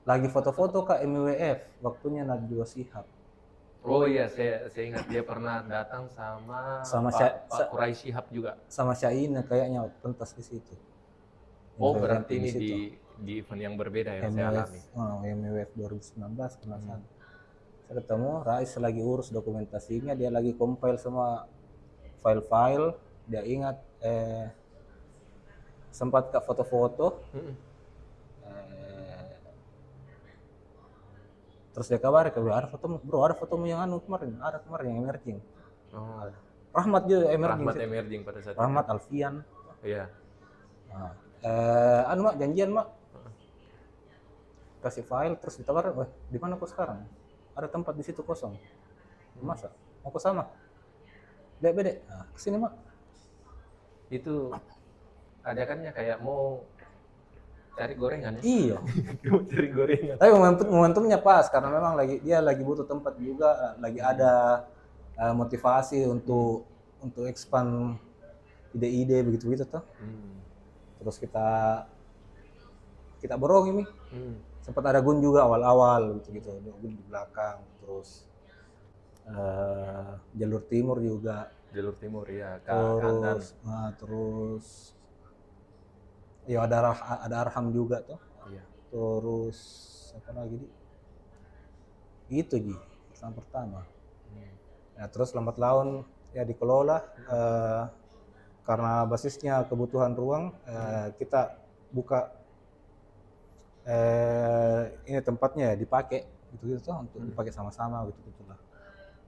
lagi foto-foto ke MWF, waktunya Najwa Shihab. Oh iya, saya ingat dia pernah datang sama Pak Quraisy Shihab juga. Sama Syaina kayaknya pentas di situ. Oh, berarti ini di event yang berbeda yang saya alami. MWF 2019 pernah sana. Saya ketemu Rais lagi urus dokumentasinya, dia lagi compile semua file-file, dia ingat sempat ke foto-foto. Terus dia kabar, ada fotomu, bro, ada fotomu yang kemarin yang emerging. Oh. Rahmat juga emerging. Rahmat emerging pada saat Rahmat Alfian. Iya. Mak janjian mak. Kasih file terus ditawar, di mana kok sekarang? Ada tempat di situ kosong. Masa? Mau ke sama? Bede. Kesini mak. Itu ajakannya kayak mau cari gorengan ya? Iya. Mau cari gorengan. Tapi momentumnya pas karena memang dia lagi butuh tempat juga, lagi ada motivasi untuk expand ide-ide begitu tuh. Terus kita borong ini. Sempat ada Gun juga awal-awal gitu, Gun di belakang. Terus jalur timur juga. Jalur timur ya, terus ya ada Arham juga tuh. Iya. Terus apa lagi itu pertama. Ya, terus lambat laun ya dikelola karena basisnya kebutuhan ruang, kita buka ini tempatnya ya dipakai gitu tuh untuk dipakai sama-sama gitu lah.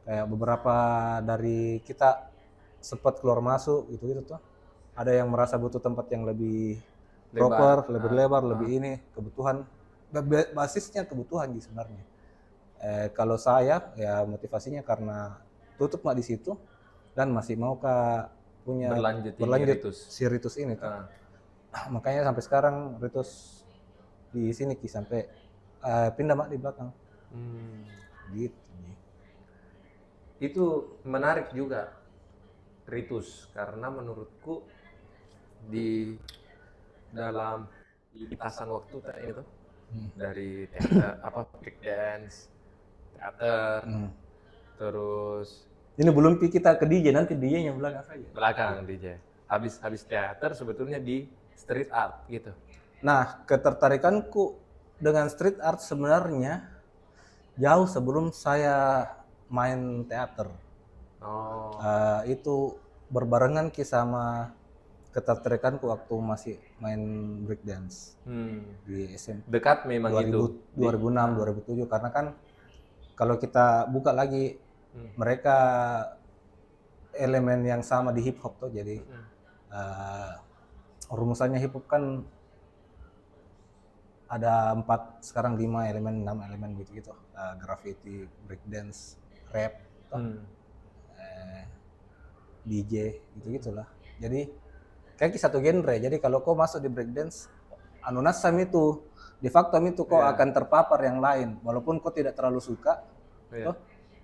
Kayak beberapa dari kita sempat keluar masuk gitu tuh. Ada yang merasa butuh tempat yang lebih proper, lebih lebar, lebih ini kebutuhan basisnya kebutuhan sih sebenarnya. Kalau saya ya motivasinya karena tutup di situ dan masih mau punya berlanjut si Ritus ini tuh. Makanya sampai sekarang Ritus di sini sampai pindah di belakang. Gitu. Itu menarik juga Ritus karena menurutku di dalam lintasan waktu itu dari teater break dance, teater, terus ini belum kita ke DJ, nanti DJ-nya belakang DJ. Habis teater sebetulnya di street art gitu. Nah, ketertarikanku dengan street art sebenarnya jauh sebelum saya main teater. Itu berbarengan sama ketertarikanku waktu masih main breakdance di SMP Dekat memang 2000, itu. 2006 2007, karena kan kalau kita buka lagi mereka elemen yang sama di hip hop tuh, jadi rumusannya hip hop kan ada 4, sekarang 5 elemen, 6 elemen gitu-gitu. Graffiti, breakdance, rap, DJ, gitu-gitulah. Jadi kayak satu genre. Jadi kalau kau masuk di breakdance, anu nasam itu, de facto itu kau akan terpapar yang lain, walaupun kau tidak terlalu suka. Toh,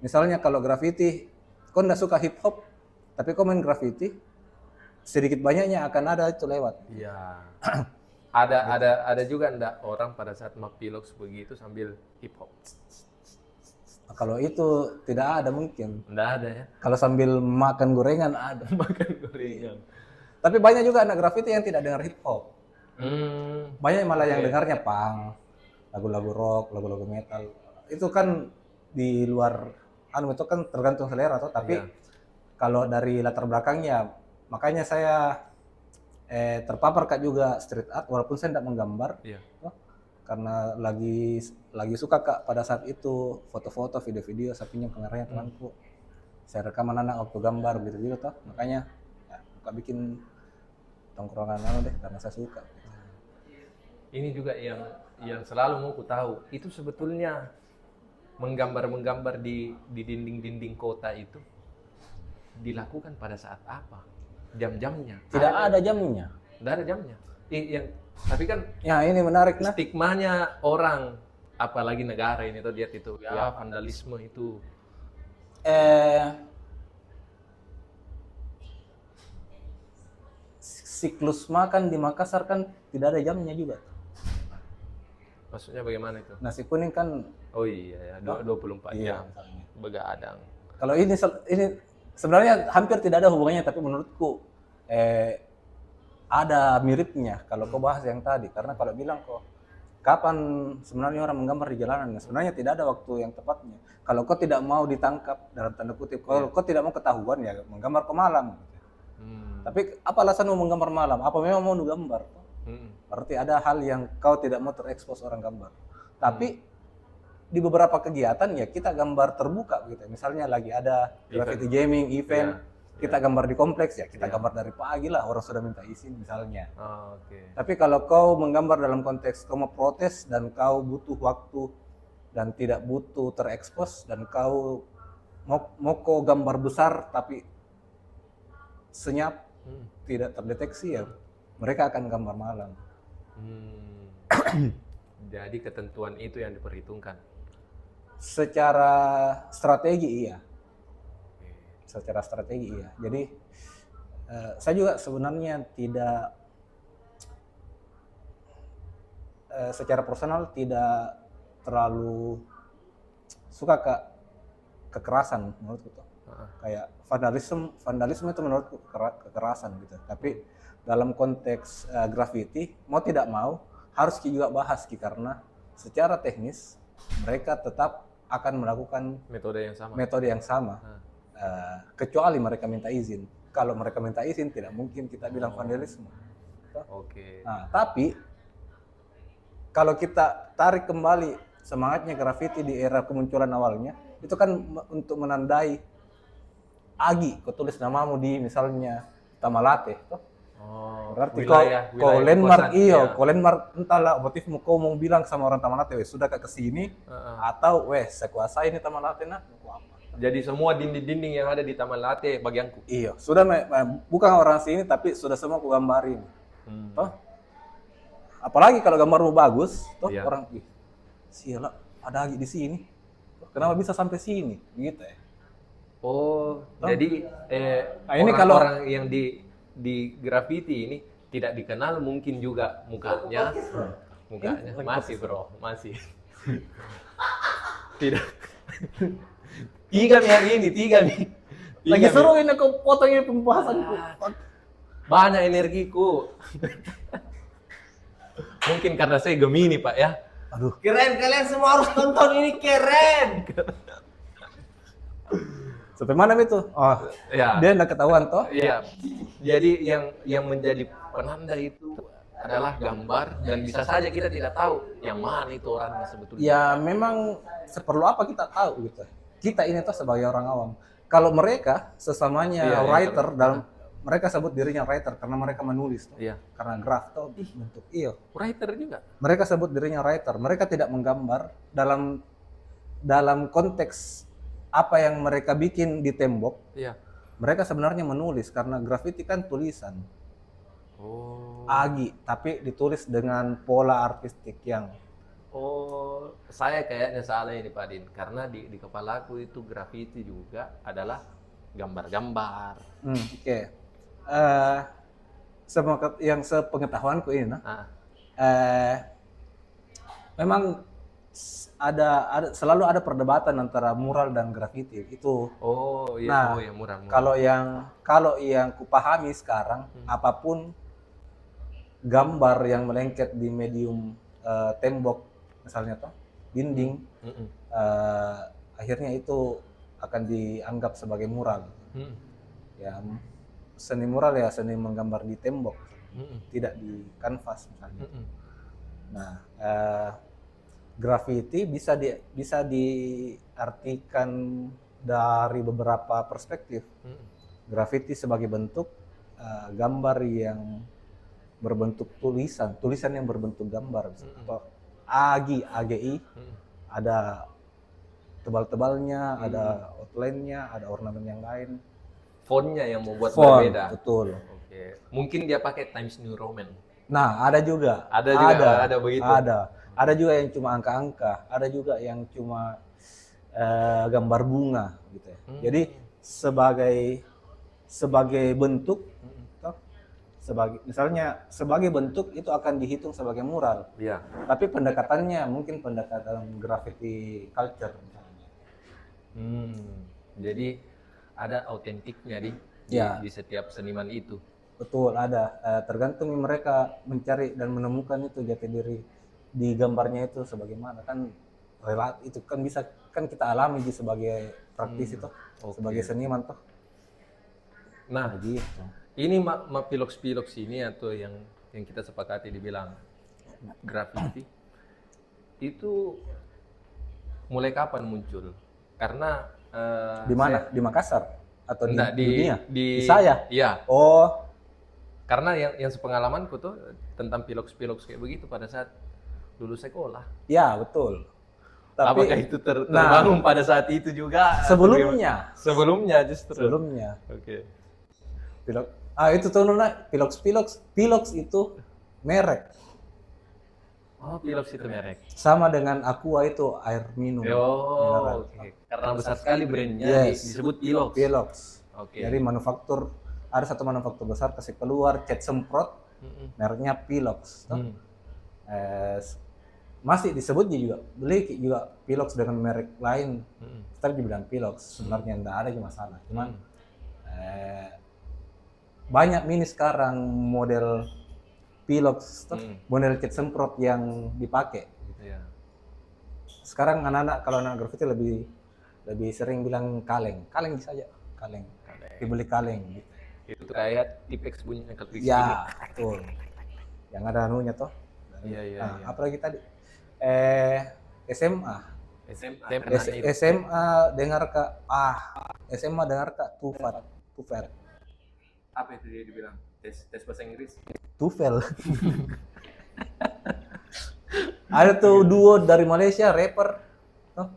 misalnya kalau graffiti, kau nggak suka hip hop, tapi kau main graffiti, sedikit banyaknya akan ada itu lewat. Iya. ada juga ndak orang pada saat mapilox begitu sambil hip hop. Kalau itu tidak ada mungkin. Ndak ada ya. Kalau sambil makan gorengan ada. Makan gorengan. Tapi banyak juga anak graffiti yang tidak dengar hip hop. Banyak malah yang dengarnya punk, lagu-lagu rock, lagu-lagu metal. Itu kan di luar, itu kan tergantung selera tuh. Tapi kalau dari latar belakangnya, makanya saya terpapar kak juga street art, walaupun saya tidak menggambar. Karena lagi suka kak pada saat itu foto-foto, video-video, saya pinjam kameranya temanku. Saya rekam anak waktu gambar gitu-gitu toh. Makanya buka bikin tongkrongan deh karena saya suka. Ini juga yang selalu mau ku tahu, itu sebetulnya menggambar di dinding-dinding kota itu dilakukan pada saat apa? Jam-jamnya? Tidak ada jamnya. Tidak ada jamnya. Tapi kan ya ini menarik nah. Stigmanya orang, apalagi negara ini tuh lihat itu vandalisme itu. Siklus makan di Makassar kan tidak ada jamnya juga. Maksudnya bagaimana itu? Nasi kuning kan, oh iya, 24 jam begadang. Kalau ini sebenarnya hampir tidak ada hubungannya, tapi menurutku ada miripnya kalau kau bahas yang tadi. Karena kalau bilang kok kapan sebenarnya orang menggambar di jalanan, sebenarnya tidak ada waktu yang tepatnya. Kalau kau tidak mau ditangkap dalam tanda kutip, kalau kau tidak mau ketahuan ya menggambar ke malam. Tapi apa alasan mau menggambar malam? Apa memang mau gambar? Berarti ada hal yang kau tidak mau terekspos orang gambar. Tapi di beberapa kegiatan ya kita gambar terbuka gitu. Misalnya lagi ada graffiti jamming event, kita gambar di kompleks ya kita gambar dari pagi lah, orang sudah minta izin misalnya. Tapi kalau kau menggambar dalam konteks kau mau protes dan kau butuh waktu dan tidak butuh terekspos, dan kau mau kau gambar besar tapi senyap tidak terdeteksi, ya mereka akan gambar malam. Jadi ketentuan itu yang diperhitungkan. Secara strategi iya. Secara strategi iya. Jadi saya juga sebenarnya tidak secara personal tidak terlalu suka kekerasan menurutku tuh. Kayak vandalisme itu menurutku kekerasan gitu. Tapi dalam konteks graffiti mau tidak mau harus juga bahas karena secara teknis mereka tetap akan melakukan metode yang sama. Kecuali mereka minta izin. Kalau mereka minta izin tidak mungkin kita bilang vandalisme. Nah, tapi kalau kita tarik kembali semangatnya graffiti di era kemunculan awalnya, itu kan untuk menandai Agi, kau tulis namamu di misalnya Tamalate, toh. Berarti kau landmark kau landmark, entahlah motifmu kau mau bilang sama orang Tamalate, sudah ke sini atau saya kuasai ini Tamalate nah, apa. Jadi semua dinding-dinding yang ada di Tamalate bagianku. Iya, sudah bukan orang sini tapi sudah semua aku gambarin. Toh. Apalagi kalau gambarmu bagus, toh orang sialah ada Agi di sini. Kenapa bisa sampai sini? Gitu ya. Jadi ini kalau orang yang di graffiti ini tidak dikenal mungkin juga mukanya. Masih bro, masih. Tidak. Tiga nih. Lagi seru ini aku potong ini pembahasanku. Banyak energiku. Mungkin karena saya Gemini Pak ya. Aduh. Keren, kalian semua harus tonton ini, keren. Sampai mana itu? Oh, Ya. dia nggak ketahuan toh? Iya. Jadi yang menjadi penanda itu adalah gambar dan bisa saja kita tidak tahu yang mana itu orangnya sebetulnya. Ya memang seperlu apa kita tahu gitu. Kita ini tuh sebagai orang awam. Kalau mereka sesamanya Iya, writer dalam mereka sebut dirinya writer karena mereka menulis toh. Iya. Karena graf tuh bentuk iyo. Writer juga. Mereka sebut dirinya writer. Mereka tidak menggambar dalam konteks apa yang mereka bikin di tembok. Iya. Mereka sebenarnya menulis karena graffiti kan tulisan. Oh. Agi, tapi ditulis dengan pola artistik yang Oh, saya kayaknya salah ini Pak Din, karena di kepalaku itu graffiti juga adalah gambar-gambar. oke. Yang sepengetahuanku ini, Ah, memang selalu ada perdebatan antara mural dan graffiti. Itu oh iya, Nah, oh ya murah-murah. kalau yang kupahami sekarang, apapun gambar yang melengket di medium tembok misalnya toh dinding, Mm-mm. akhirnya itu akan dianggap sebagai mural. Mm-mm. Ya, seni mural ya seni menggambar di tembok, Mm-mm. tidak di kanvas misalnya. Mm-mm. Nah, graffiti bisa diartikan dari beberapa perspektif. Mm-mm. Graffiti sebagai bentuk gambar yang berbentuk tulisan yang berbentuk gambar, atau AGI, ada tebal-tebalnya, ada outline-nya, ada ornamen yang lain. Fontnya yang membuat Font, berbeda. betul. Oke, mungkin dia pakai Times New Roman. Nah, ada juga. Ada begitu. Ada juga yang cuma angka-angka, ada juga yang cuma gambar bunga gitu ya. Jadi sebagai bentuk toh, sebagai bentuk itu akan dihitung sebagai mural. Iya. Tapi pendekatannya mungkin pendekatan graffiti culture misalnya. Jadi ada autentiknya Ya. di setiap seniman itu. Betul, ada. Tergantung mereka mencari dan menemukan itu jati diri di gambarnya itu sebagaimana, kan itu kan kita alami sebagai praktisi toh, sebagai seniman toh. Nah, Gitu. ini piloks ini atau yang kita sepakati dibilang graffiti itu mulai kapan muncul? Karena Di mana? Di Makassar atau di enggak, dunia? di saya. Iya. Oh, Karena yang sepengalamanku tuh tentang piloks kayak begitu pada saat lulus sekolah. ya betul. Tapi Apakah itu terbangun pada saat itu juga? sebelumnya, Sebelumnya justru. sebelumnya. Oke. Itu tuh Nona, Pilox itu merek. Oh, piloks itu merek. Sama dengan Aqua itu air minum. Oh, oke. Karena besar sekali brandnya Yes. disebut piloks. Pilox. Oke. Jadi ada satu manufaktur besar kasih keluar cat semprot, mereknya Pilox. Masih disebut juga, beli juga Pilox dengan merek lain, tapi dibilang Pilox. Sebenarnya tidak ada masalah. Cuman banyak mini sekarang model Pilox, model cat semprot yang dipakai. Iya. Sekarang kalau anak graffiti lebih sering bilang kaleng saja, kaleng. Dibeli kaleng. Gitu. Itu kayak Tipex bunyinya kalau Ya, betul. Yang ada anunya toh. Iya. Apalagi tadi SMA. SMA. SMA dengar Kak. SMA dengar Kak Tufat. Apa itu dia dibilang? Tes bahasa Inggris. Tufel. Ada tuh duo dari Malaysia rapper. Toh?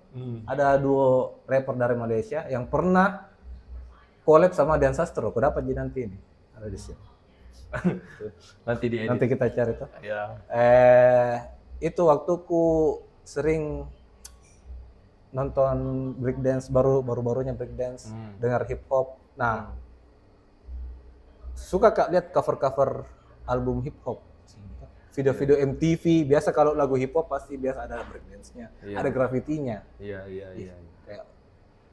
Ada duo rapper dari Malaysia yang pernah collab sama Dian Sastro. Kau dapat nanti ini. Ada di sini. Nanti di edit. Nanti kita cari tuh. Ya. Itu waktu ku sering nonton breakdance baru-barunya breakdance, dengar hip hop. Nah, suka Kak lihat cover-cover album hip hop. Video-video MTV, biasa kalau lagu hip hop pasti biasa ada breakdance-nya, ada graffiti-nya. Iya.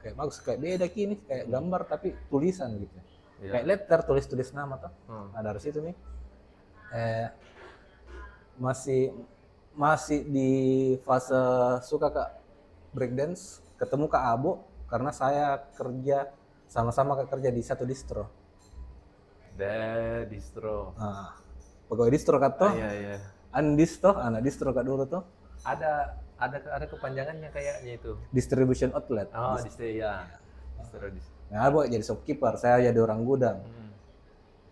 Kayak bagus, kayak beda kini, kayak gambar tapi tulisan gitu. Iya. Kayak letter tulis nama tuh. Nah, dari situ nih masih di fase suka Kak breakdance, ketemu Kak Abo karena saya kerja sama-sama kerja di satu distro. Distro. Nah, pegawai distro kan tuh, Iya, iya. Andistro, anak distro kan dulu tuh, Ada kepanjangannya kayaknya itu. distribution outlet. Oh, distro ya. Distro. Nah, Boy jadi shopkeeper, saya jadi orang gudang. Hmm.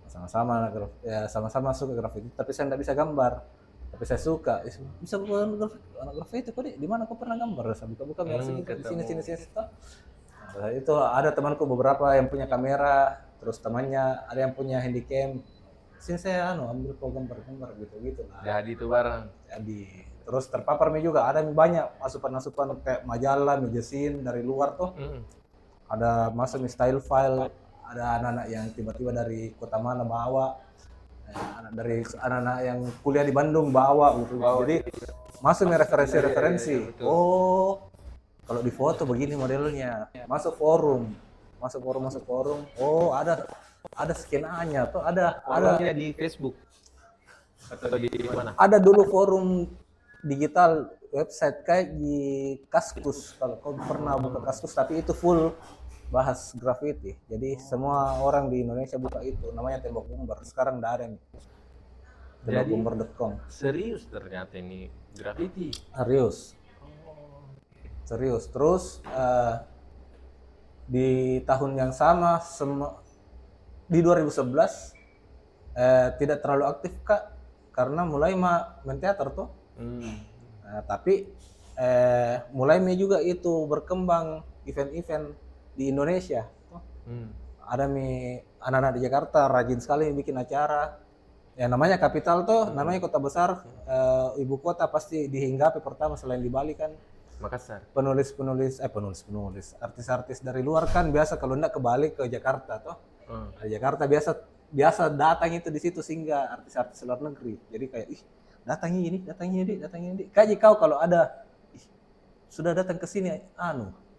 Sama-sama ya sama-sama suka grafik, tapi saya nggak bisa gambar. Tapi saya suka, bisa bukan anak grafik kok di mana kau pernah gambar? Saya buka-buka di sini, Ketemu. sini. Nah, itu ada temanku beberapa yang punya kamera, terus temannya ada yang punya handycam. Sini saya ambil kau gambar-gambar gitu lah. Jadi itu barang. Jadi terus terpapar juga ada banyak asupan-asupan kayak majalah, magazine dari luar tuh. Mm. Ada masuk nih style file, ada anak-anak yang tiba-tiba dari kota mana bawa, dari anak-anak yang kuliah di Bandung bawa gitu. Jadi masuk nih referensi-referensi. Oh, kalau di foto begini modelnya. Masuk forum. Oh, ada skenanya tuh, ada Forumnya di Facebook atau di mana? ada dulu forum digital website kayak di Kaskus. Kalau kau pernah buka Kaskus, tapi itu full bahas graffiti. Jadi semua orang di Indonesia buka itu, namanya Tembok Bumber. Sekarang udah ada nih. Tembokbumber.com. Serius ternyata ini graffiti. Serius. Terus di tahun yang sama di 2011 tidak terlalu aktif Kak, karena mulai main teater tuh. Tapi mulai juga itu berkembang event-event di Indonesia. Ada anak-anak di Jakarta rajin sekali bikin acara. Ya namanya kapital tuh, namanya kota besar, ibu kota pasti dihinggapi pertama selain di Bali kan. Makassar. Penulis, artis-artis dari luar kan biasa kalau enggak ke Bali ke Jakarta toh. Di Jakarta biasa datang itu di situ singgah artis-artis luar negeri. Jadi kayak datangnya ini. Kayak kau kalau ada sudah datang ke sini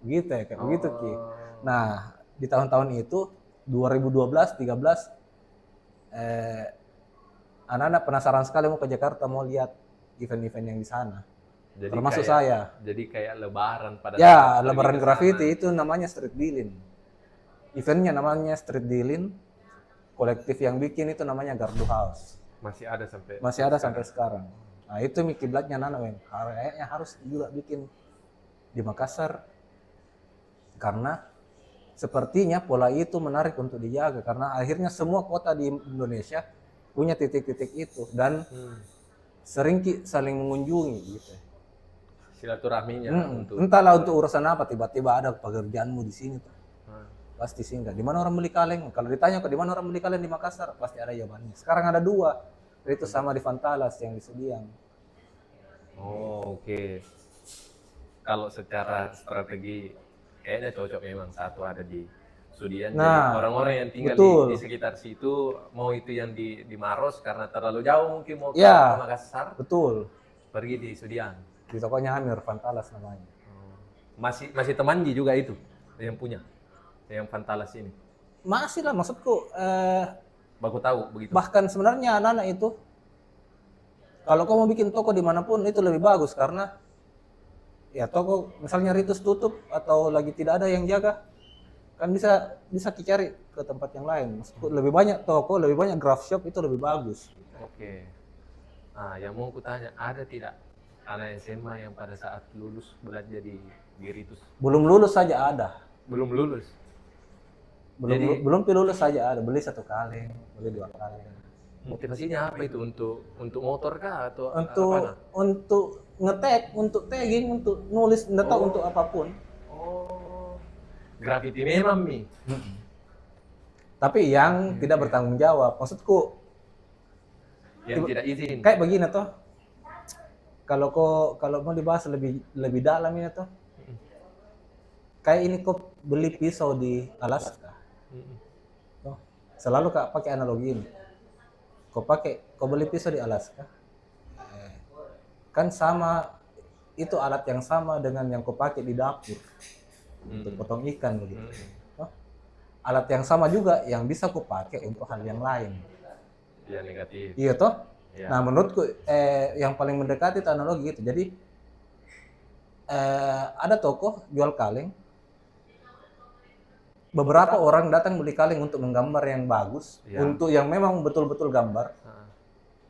gitu ya kayak begitu Ki. Nah, di tahun-tahun itu 2012, 13 anak-anak penasaran sekali mau ke Jakarta mau lihat event-event yang di sana. Jadi termasuk saya. Jadi kayak lebaran pada lebaran graffiti itu namanya street dealing. Eventnya namanya street dealing. Kolektif yang bikin itu namanya Gardu House. Masih ada sampai sekarang. Nah, itu kiblatnya Nana, kayaknya harus juga bikin di Makassar. Karena sepertinya pola itu menarik untuk dijaga karena akhirnya semua kota di Indonesia punya titik-titik itu dan sering saling mengunjungi gitu. Silaturahminya entahlah untuk urusan apa, tiba-tiba ada pekerjaanmu di sini tuh. Pasti singgah. Di mana orang beli kaleng? Kalau ditanya di mana orang beli kaleng di Makassar, pasti ada jawabannya. Sekarang ada 2. Itu sama di Fantalas yang di Sudiang. Oh, oke. Kalau secara strategi kayaknya cocok memang satu ada di Sudiang. Jadi orang-orang yang tinggal di sekitar situ, mau itu yang di Maros karena terlalu jauh mungkin mau ke Makassar. Betul. Pergi di Sudiang. Di tokonya Amir Fantalas namanya. Masih temanji juga itu yang punya, yang Fantalas ini. Masih lah, maksudku. Baku tahu begitu. Bahkan sebenarnya anak-anak itu, kalau kau mau bikin toko dimanapun itu lebih bagus karena ya toko misalnya Ritus tutup atau lagi tidak ada yang jaga, kan bisa dicari ke tempat yang lain. Maksudku lebih banyak toko, lebih banyak graph shop itu lebih bagus. Oke. Yang mau kutanya, ada tidak anak SMA yang pada saat lulus belajar di Ritus? Belum lulus saja ada. Belum lulus? Belum lulus saja ada. Beli 1 kali, beli 2 kali. Motivasinya apa itu? Untuk motor kah atau untuk nge-tag, untuk tagging, untuk nulis, untuk apapun. Graffiti memang Mi. Tapi yang tidak bertanggung jawab. Maksudku yang tidak izin. Kayak begini toh. Kalau mau dibahas lebih dalam ini toh. Kayak ini kok beli pisau di Alaska. Toh, selalu Kak pakai analogi ini. Kau beli pisau di Alaska. Kan sama, itu alat yang sama dengan yang kau pakai di dapur untuk potong ikan begitu. Alat yang sama juga yang bisa kau pakai untuk hal yang lain. Yang negatif. Iya toh. Ya. Nah menurutku yang paling mendekati itu analogi gitu. Jadi ada toko jual kaleng, beberapa orang datang beli kaleng untuk menggambar yang bagus, Ya. untuk yang memang betul-betul gambar, Heeh.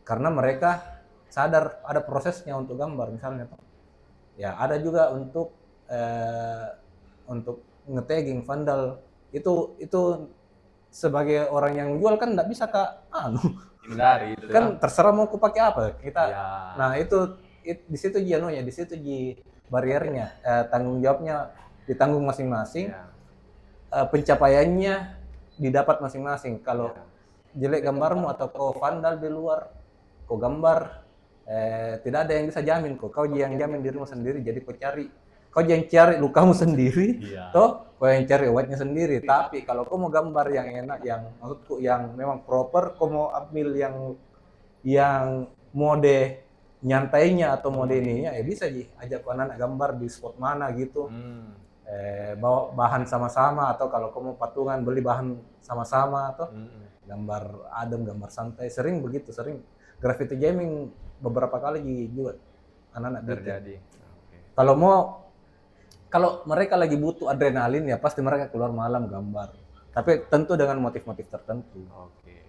karena mereka sadar ada prosesnya untuk gambar misalnya. Ya ada juga untuk nge-tagging vandal itu sebagai orang yang jual kan nggak bisa kak Hindari itu kan terserah mau aku pakai apa kita. Ya. Nah di situ di situ bariernya, tanggung jawabnya ditanggung masing-masing, Ya. pencapaiannya didapat masing-masing. Kalau Ya. jelek gambarmu atau kau vandal di luar, kau gambar, tidak ada yang bisa jamin kau yang jamin dirimu sendiri. Jadi kau yang cari lukamu sendiri, Iya. toh kau yang cari obatnya sendiri. Tapi kalau kau mau gambar yang enak, yang maksudku yang memang proper, kau mau ambil yang mode nyantainya atau mode ininya, ya bisa ajak anak-anak gambar di spot mana gitu. Bawa bahan sama-sama, atau kalau kamu patungan beli bahan sama-sama, atau gambar adem, gambar santai. Sering begitu, sering graffiti jamming beberapa kali juga anak-anak bikin. Terjadi. Kalau mereka lagi butuh adrenalin ya pasti mereka keluar malam gambar, tapi tentu dengan motif-motif tertentu. Oke.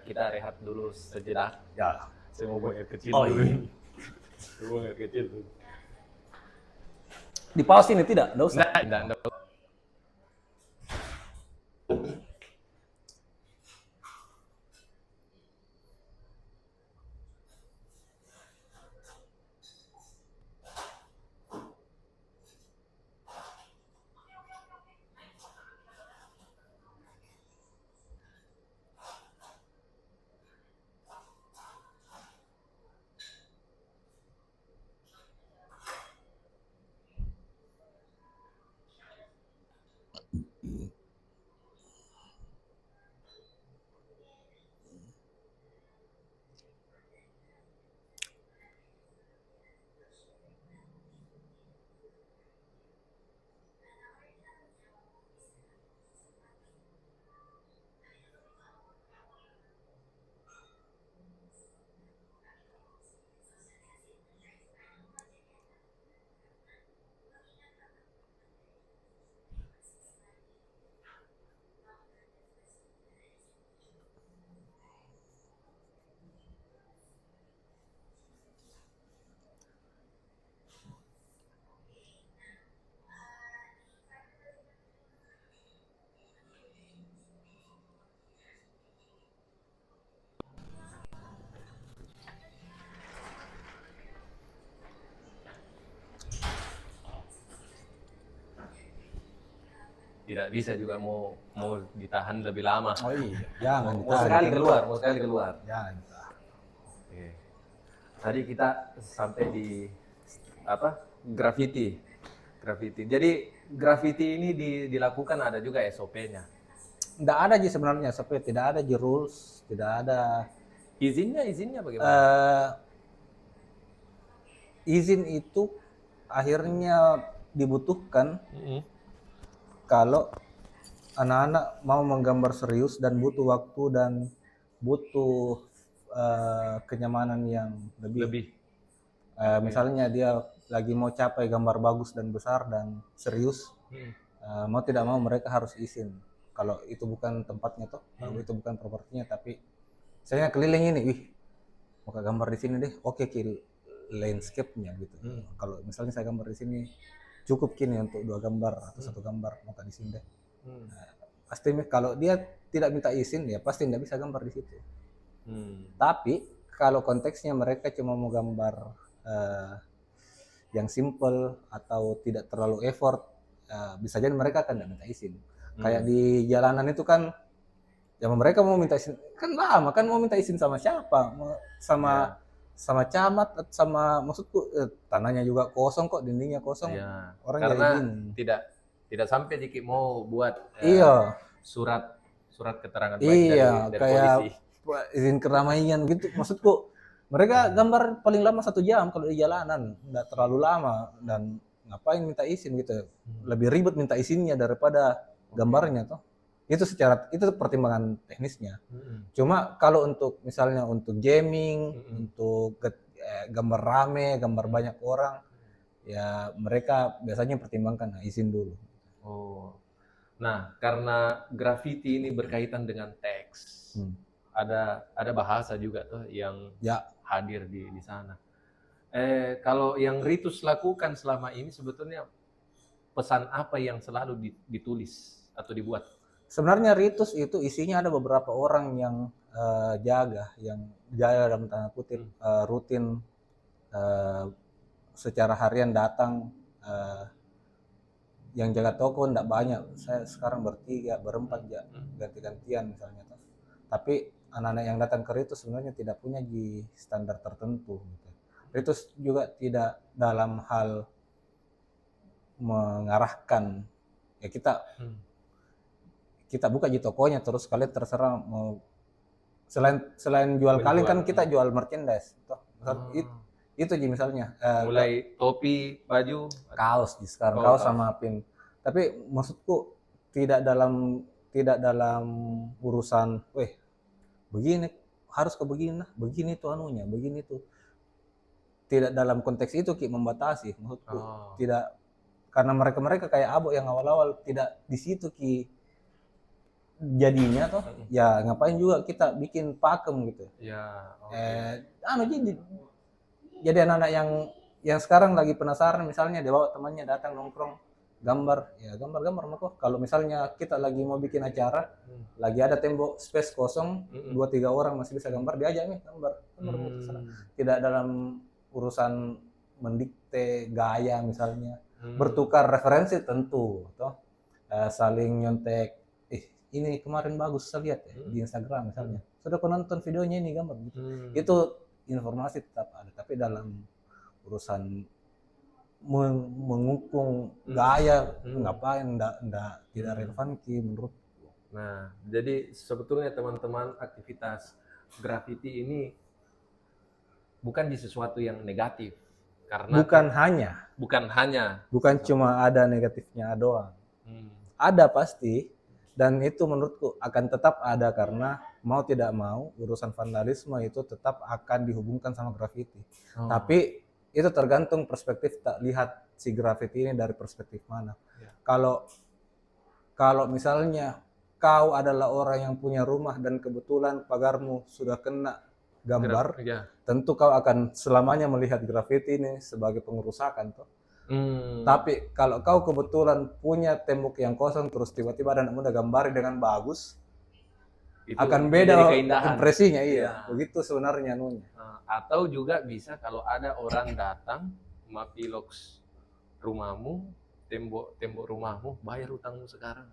Kita rehat dulu sejenak. Ya. Saya mau buang air kecil Oh, dulu. iya. Saya buang air kecil dulu. Di pause ini tidak usah. Enggak. Tidak bisa juga mau ditahan lebih lama. Oh iya, jangan Mau sekali keluar. Jangan. Oke. Tadi kita sampai di graffiti. Jadi graffiti ini dilakukan ada juga SOP-nya. Nggak ada sebenarnya, tidak ada rules, tidak ada. Izinnya bagaimana? Izin itu akhirnya dibutuhkan kalau anak-anak mau menggambar serius dan butuh waktu dan butuh kenyamanan yang lebih. Misalnya dia lagi mau capai gambar bagus dan besar dan serius, mau tidak mau mereka harus izin. Kalau itu bukan tempatnya toh, kalau itu bukan propertinya, tapi saya keliling ini, mau gambar di sini deh, oke kiri landscape-nya gitu. Kalau misalnya saya gambar di sini cukup kini untuk 2 gambar atau 1 gambar, maka di sini deh. Pasti kalau dia tidak minta izin ya pasti nggak bisa gambar di situ. Tapi kalau konteksnya mereka cuma mau gambar yang simple atau tidak terlalu effort, bisa jadi mereka akan tidak minta izin. Kayak di jalanan itu kan, ya mereka mau minta izin kan lama kan, mau minta izin sama siapa? Sama camat, sama maksudku tanahnya juga kosong kok, dindingnya kosong. Ya, Orang karena jadi tidak sampai dikit mau buat surat keterangan baik dari kayak polisi. Izin keramaian gitu. Maksudku mereka gambar paling lama 1 jam kalau di jalanan, nggak terlalu lama, dan ngapain minta izin gitu. Lebih ribet minta izinnya daripada gambarnya toh. Itu pertimbangan teknisnya. Cuma kalau untuk misalnya untuk jamming, untuk gambar rame, gambar banyak orang, ya mereka biasanya pertimbangkan izin dulu. Oh. Nah, karena graffiti ini berkaitan dengan teks, ada bahasa juga tuh yang Ya, hadir di sana. Kalau yang Ritus lakukan selama ini sebetulnya pesan apa yang selalu ditulis atau dibuat? sebenarnya Ritus itu isinya ada beberapa orang yang yang jaga dalam tanda kutip rutin eh, secara harian datang, yang jaga toko enggak banyak. Saya sekarang bertiga, berempat ya, ganti-gantian misalnya. Tapi anak-anak yang datang ke Ritus sebenarnya tidak punya di standar tertentu. Gitu. Ritus juga tidak dalam hal mengarahkan ya kita buka di tokonya terus kalian terserah mau selain jual kaleng kan kita jual merchandise toh. Itu Ji misalnya Mulai topi, baju, kaos di sekarang Oh, kaos sama pin. Tapi maksudku tidak dalam urusan begini harus ke begini nah, begini tuh anunya, begini tuh. Tidak dalam konteks itu Ki membatasi maksudku. Tidak karena mereka kayak abok yang awal-awal tidak di situ Ki jadinya toh ya ngapain juga kita bikin pakem gitu ya. Jadi anak-anak yang sekarang lagi penasaran misalnya dia bawa temannya datang nongkrong gambar gambar kok kalau misalnya kita lagi mau bikin acara lagi ada tembok space kosong 2-3 orang masih bisa gambar diajak nih gambar tidak dalam urusan mendikte gaya misalnya bertukar referensi tentu toh saling nyontek ini kemarin bagus saya lihat ya di Instagram misalnya sudah kau nonton videonya ini gambar gitu itu informasi tetap ada tapi dalam urusan mengukung gaya ngapain tidak relevan Ki menurut. Nah jadi sebetulnya teman-teman aktivitas graffiti ini bukan di sesuatu yang negatif karena bukan cuma ada negatifnya doang ada pasti. Dan itu menurutku akan tetap ada karena mau tidak mau urusan vandalisme itu tetap akan dihubungkan sama graffiti. Tapi itu tergantung perspektif tak lihat si graffiti ini dari perspektif mana. Kalau misalnya kau adalah orang yang punya rumah dan kebetulan pagarmu sudah kena gambar, tentu kau akan selamanya melihat graffiti ini sebagai pengerusakan toh. Tapi kalau kau kebetulan punya tembok yang kosong terus tiba-tiba ada anak muda gambari dengan bagus itu akan beda impresinya begitu sebenarnya nunya. Atau juga bisa kalau ada orang datang mapiloks rumahmu tembok rumahmu bayar utangmu sekarang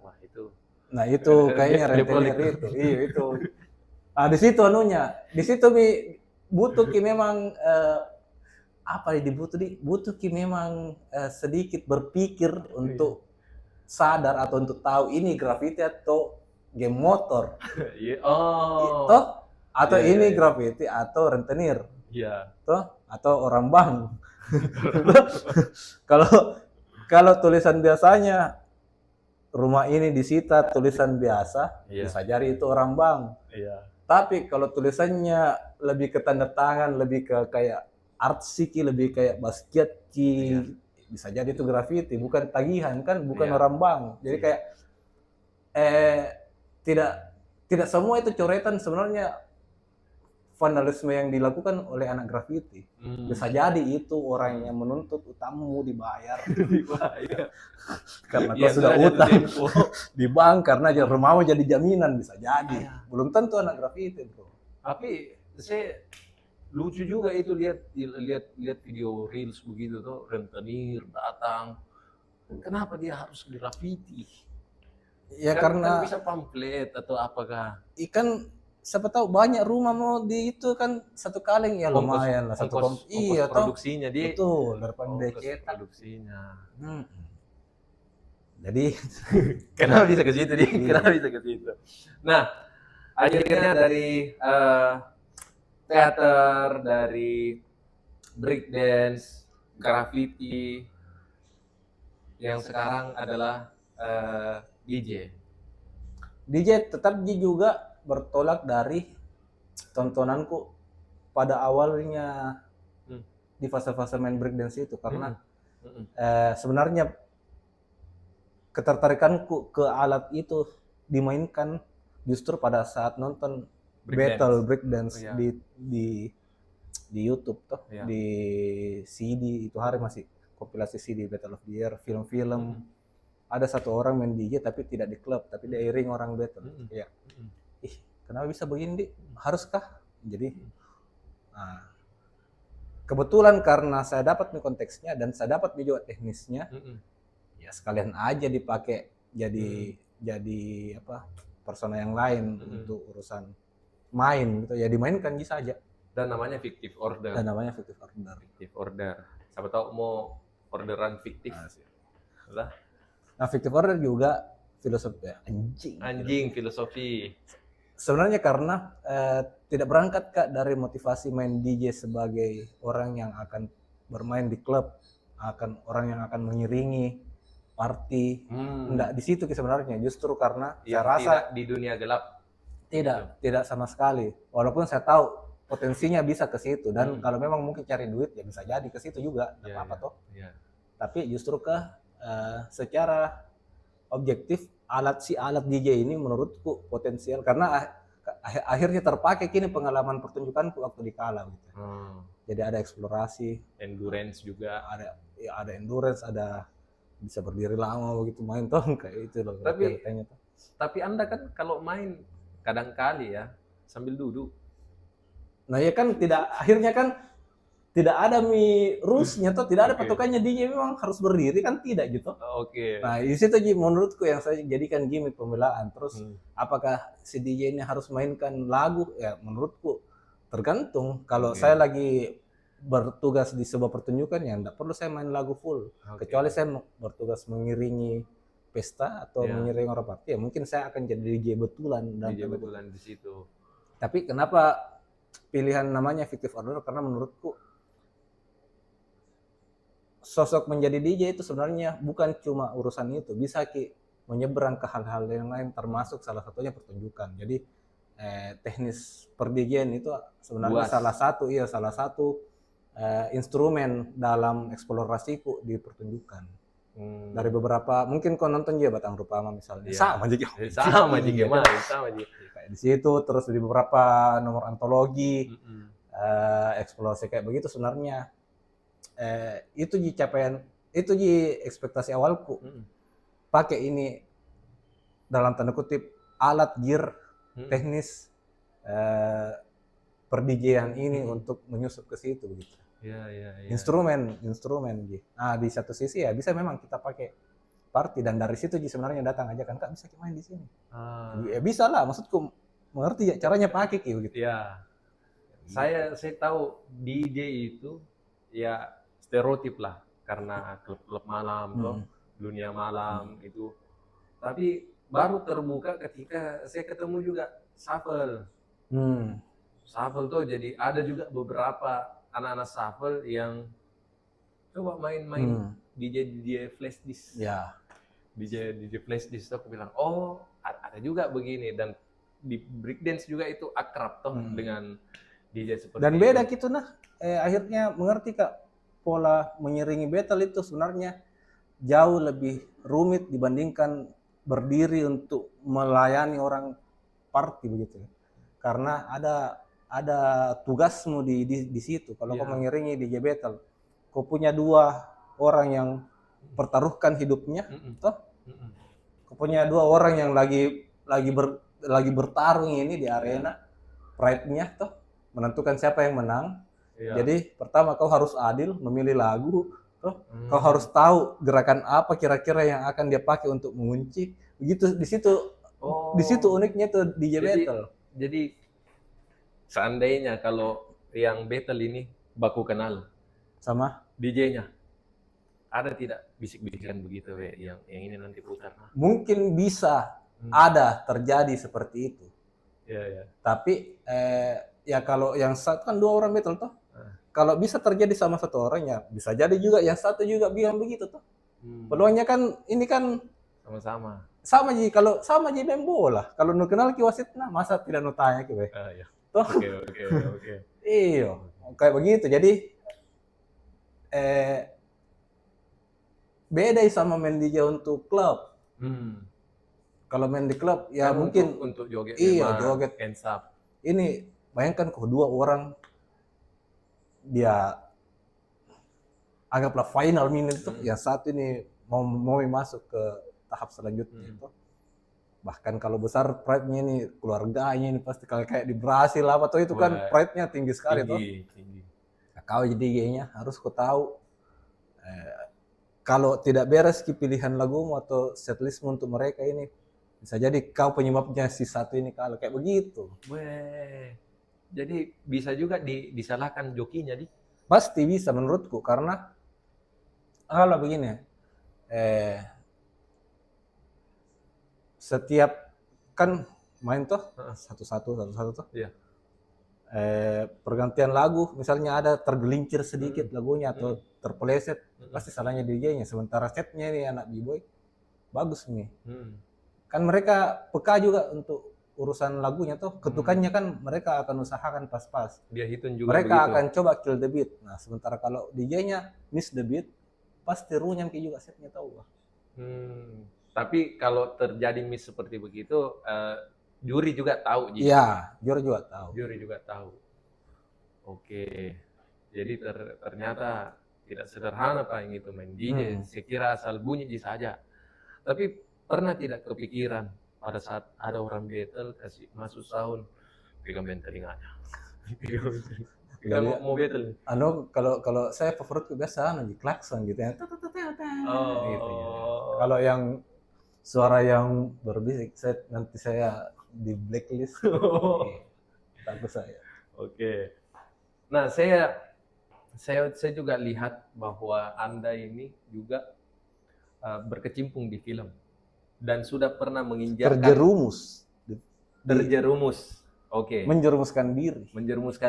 itu kayaknya rentenir itu itu di situ anunya di situ butuh Ki memang butuh Ki memang sedikit berpikir untuk sadar atau untuk tahu ini graffiti atau game motor atau ini graffiti atau rentenir atau orang bank. kalau tulisan biasanya rumah ini disita tulisan biasa bisa jadi itu orang bank. Tapi kalau tulisannya lebih ke tanda tangan lebih ke kayak artsy lebih kayak basket bisa jadi itu graffiti bukan tagihan kan bukan orang bank jadi kayak tidak semua itu coretan sebenarnya vandalisme yang dilakukan oleh anak graffiti bisa jadi itu orang yang menuntut utangmu dibayar karena kau sudah utang di bank karena rumahmu jadi jaminan bisa jadi belum tentu anak graffiti bro. Tapi saya lucu juga itu lihat video reels begitu tuh rentenir datang kenapa dia harus graffiti karena bisa pamflet atau apakah ikan siapa tahu banyak rumah mau di itu kan satu kaleng ya lumayan lah satu produksinya dia itu daripada dia cetak produksinya jadi kenapa bisa ke situ nah akhirnya dari teater, dari breakdance, graffiti, yang sekarang adalah DJ. DJ tetap juga bertolak dari tontonanku pada awalnya di fase-fase main breakdance itu karena sebenarnya ketertarikanku ke alat itu dimainkan justru pada saat nonton Breakdance. battle breakdance Oh, iya. di YouTube toh, Iya. di CD itu hari masih kompilasi CD Battle of the Year, film-film. Ada satu orang main DJ tapi tidak di klub, tapi dia iring orang battle. Ya, ih kenapa bisa begini? Di? Haruskah? Jadi, nah, kebetulan karena saya dapat nih konteksnya dan saya dapat juga teknisnya, ya sekalian aja dipakai jadi apa persona yang lain untuk urusan main gitu ya, dimainkan bisa aja. Dan namanya fictive order. Fictive order. Siapa tahu mau orderan fiktif. Lah. Nah, fictive order juga filosofi Anjing filosofi. Sebenarnya karena tidak berangkat Kak dari motivasi main DJ sebagai orang yang akan bermain di klub, orang yang akan mengiringi party. Enggak di situ sebenarnya, justru karena yang saya rasa tidak di dunia gelap. Tidak sama sekali. Walaupun saya tahu potensinya bisa ke situ dan kalau memang mungkin cari duit ya bisa jadi ke situ juga, enggak apa-apa toh. Tapi justru secara objektif alat DJ ini menurutku potensial karena akhirnya terpakai kini pengalaman pertunjukanku waktu di Kala gitu. Jadi ada eksplorasi, endurance juga, ada endurance, ada bisa berdiri lama begitu main toh kayak itu loh. Tapi Anda kan kalau main kadang kali ya sambil duduk. Nah ya kan akhirnya kan tidak ada rulesnya tuh, tidak ada patokannya DJ memang harus berdiri kan tidak gitu. Nah di situ menurutku yang saya jadikan gimmick pembelaan. Terus apakah si DJ ini harus mainkan lagu? Ya menurutku tergantung. Kalau saya lagi bertugas di sebuah pertunjukan ya enggak perlu saya main lagu full. Kecuali saya bertugas mengiringi pesta atau mengiringi orang party ya mungkin saya akan jadi DJ betulan di situ. Tapi kenapa pilihan namanya fictive order? Karena menurutku sosok menjadi DJ itu sebenarnya bukan cuma urusan itu, bisa menyeberang ke hal-hal yang lain termasuk salah satunya pertunjukan. Jadi teknis per DJ itu sebenarnya salah satu instrumen dalam eksplorasiku di pertunjukan. Dari beberapa mungkin kau nonton juga Batang Rupama misalnya. Sama juga. Kayak di situ terus di beberapa nomor antologi eksplorasi kayak begitu sebenarnya itu capaian itu ekspektasi awalku. Pakai ini dalam tanda kutip alat gear teknis per DJ-an ini untuk menyusup ke situ begitu. Instrumen. Nah di satu sisi ya bisa memang kita pakai party dan dari situ sebenarnya datang aja kan Kak bisa main di sini. Ya bisa lah, maksudku mengerti ya caranya pakai gitu. Ya. Saya tahu DJ itu ya stereotip lah karena klub-klub malam, dunia malam itu. Tapi baru terbuka ketika saya ketemu juga shuffle. Shuffle tuh jadi ada juga beberapa anak-anak shuffle yang coba main DJ flash disk. DJ flash disk tuh aku bilang, oh ada juga begini dan di breakdance juga itu akrab toh dengan DJ seperti dan beda gitu akhirnya mengerti Kak pola mengiringi battle itu sebenarnya jauh lebih rumit dibandingkan berdiri untuk melayani orang party begitu karena ada tugasmu di situ kalau kau mengiringi DJ battle kau punya dua orang yang pertaruhkan hidupnya toh kau punya dua orang yang lagi bertarung ini di arena pride-nya toh menentukan siapa yang menang. Jadi pertama kau harus adil memilih lagu toh kau harus tahu gerakan apa kira-kira yang akan dia pakai untuk mengunci begitu di situ uniknya tuh DJ battle. Jadi seandainya kalau yang battle ini baku kenal sama DJ-nya ada tidak bisik-bisikan begitu yang ini nanti putar? Mungkin bisa ada terjadi seperti itu. Tapi ya kalau yang satu kan dua orang battle toh. Kalau bisa terjadi sama satu orang ya bisa jadi juga yang satu juga bilang begitu toh. Peluangnya kan ini kan sama ji kalau sama ji main bola. Kalau nu kenal ki wasit nah masa tidak nu tanya ki toh. Oke. Iya, kayak begitu. Jadi beda sama main DJ untuk klub. Hmm. Kalau main di klub ya Kan mungkin untuk joget iya memang joget. hands up. Ini bayangkan kok dua orang dia anggaplah final minute itu, yang satu ini mau masuk ke tahap selanjutnya itu. Bahkan kalau besar pride-nya ini keluarganya ini pasti kalau kayak di Brasil apa tuh itu kan Wah, pride-nya tinggi sekali tuh. tinggi. Nah, kau jadi nya harus kau tahu kalau tidak beres pilihan lagumu atau setlistmu untuk mereka ini bisa jadi kau penyebabnya si satu ini kalau kayak begitu. Weh. Jadi bisa juga disalahkan jokinya di. Pasti bisa menurutku karena kalau begini setiap kan main tuh satu-satu tuh. Iya. Pergantian lagu misalnya ada tergelincir sedikit lagunya atau terpeleset pasti salahnya DJ-nya, sementara setnya nih anak B-boy bagus nih. Kan mereka peka juga untuk urusan lagunya tuh, ketukannya kan mereka akan usahakan pas-pas. Dia hitung juga Mereka begitu. akan coba kill the beat. Nah, sementara kalau DJ-nya miss the beat, pasti runyam juga setnya tahu. Tapi kalau terjadi miss seperti begitu, juri juga tahu. Iya, juri juga tahu. Juri juga tahu. Oke. Jadi ternyata tidak sederhana Pak yang itu main DJ. Saya kira asal bunyi saja. Tapi pernah tidak kepikiran pada saat ada orang battle kasih masuk sound pegang telinganya. Kita mau battle. Kalau saya favorit juga biasa di klakson gitu ya. Gitu ya. Kalau yang suara yang berbisik, nanti saya di blacklist. Takut saya. Oke. Nah, saya juga lihat bahwa Anda ini juga berkecimpung di film dan sudah pernah menginjakan terjerumus. Oke. Menjerumuskan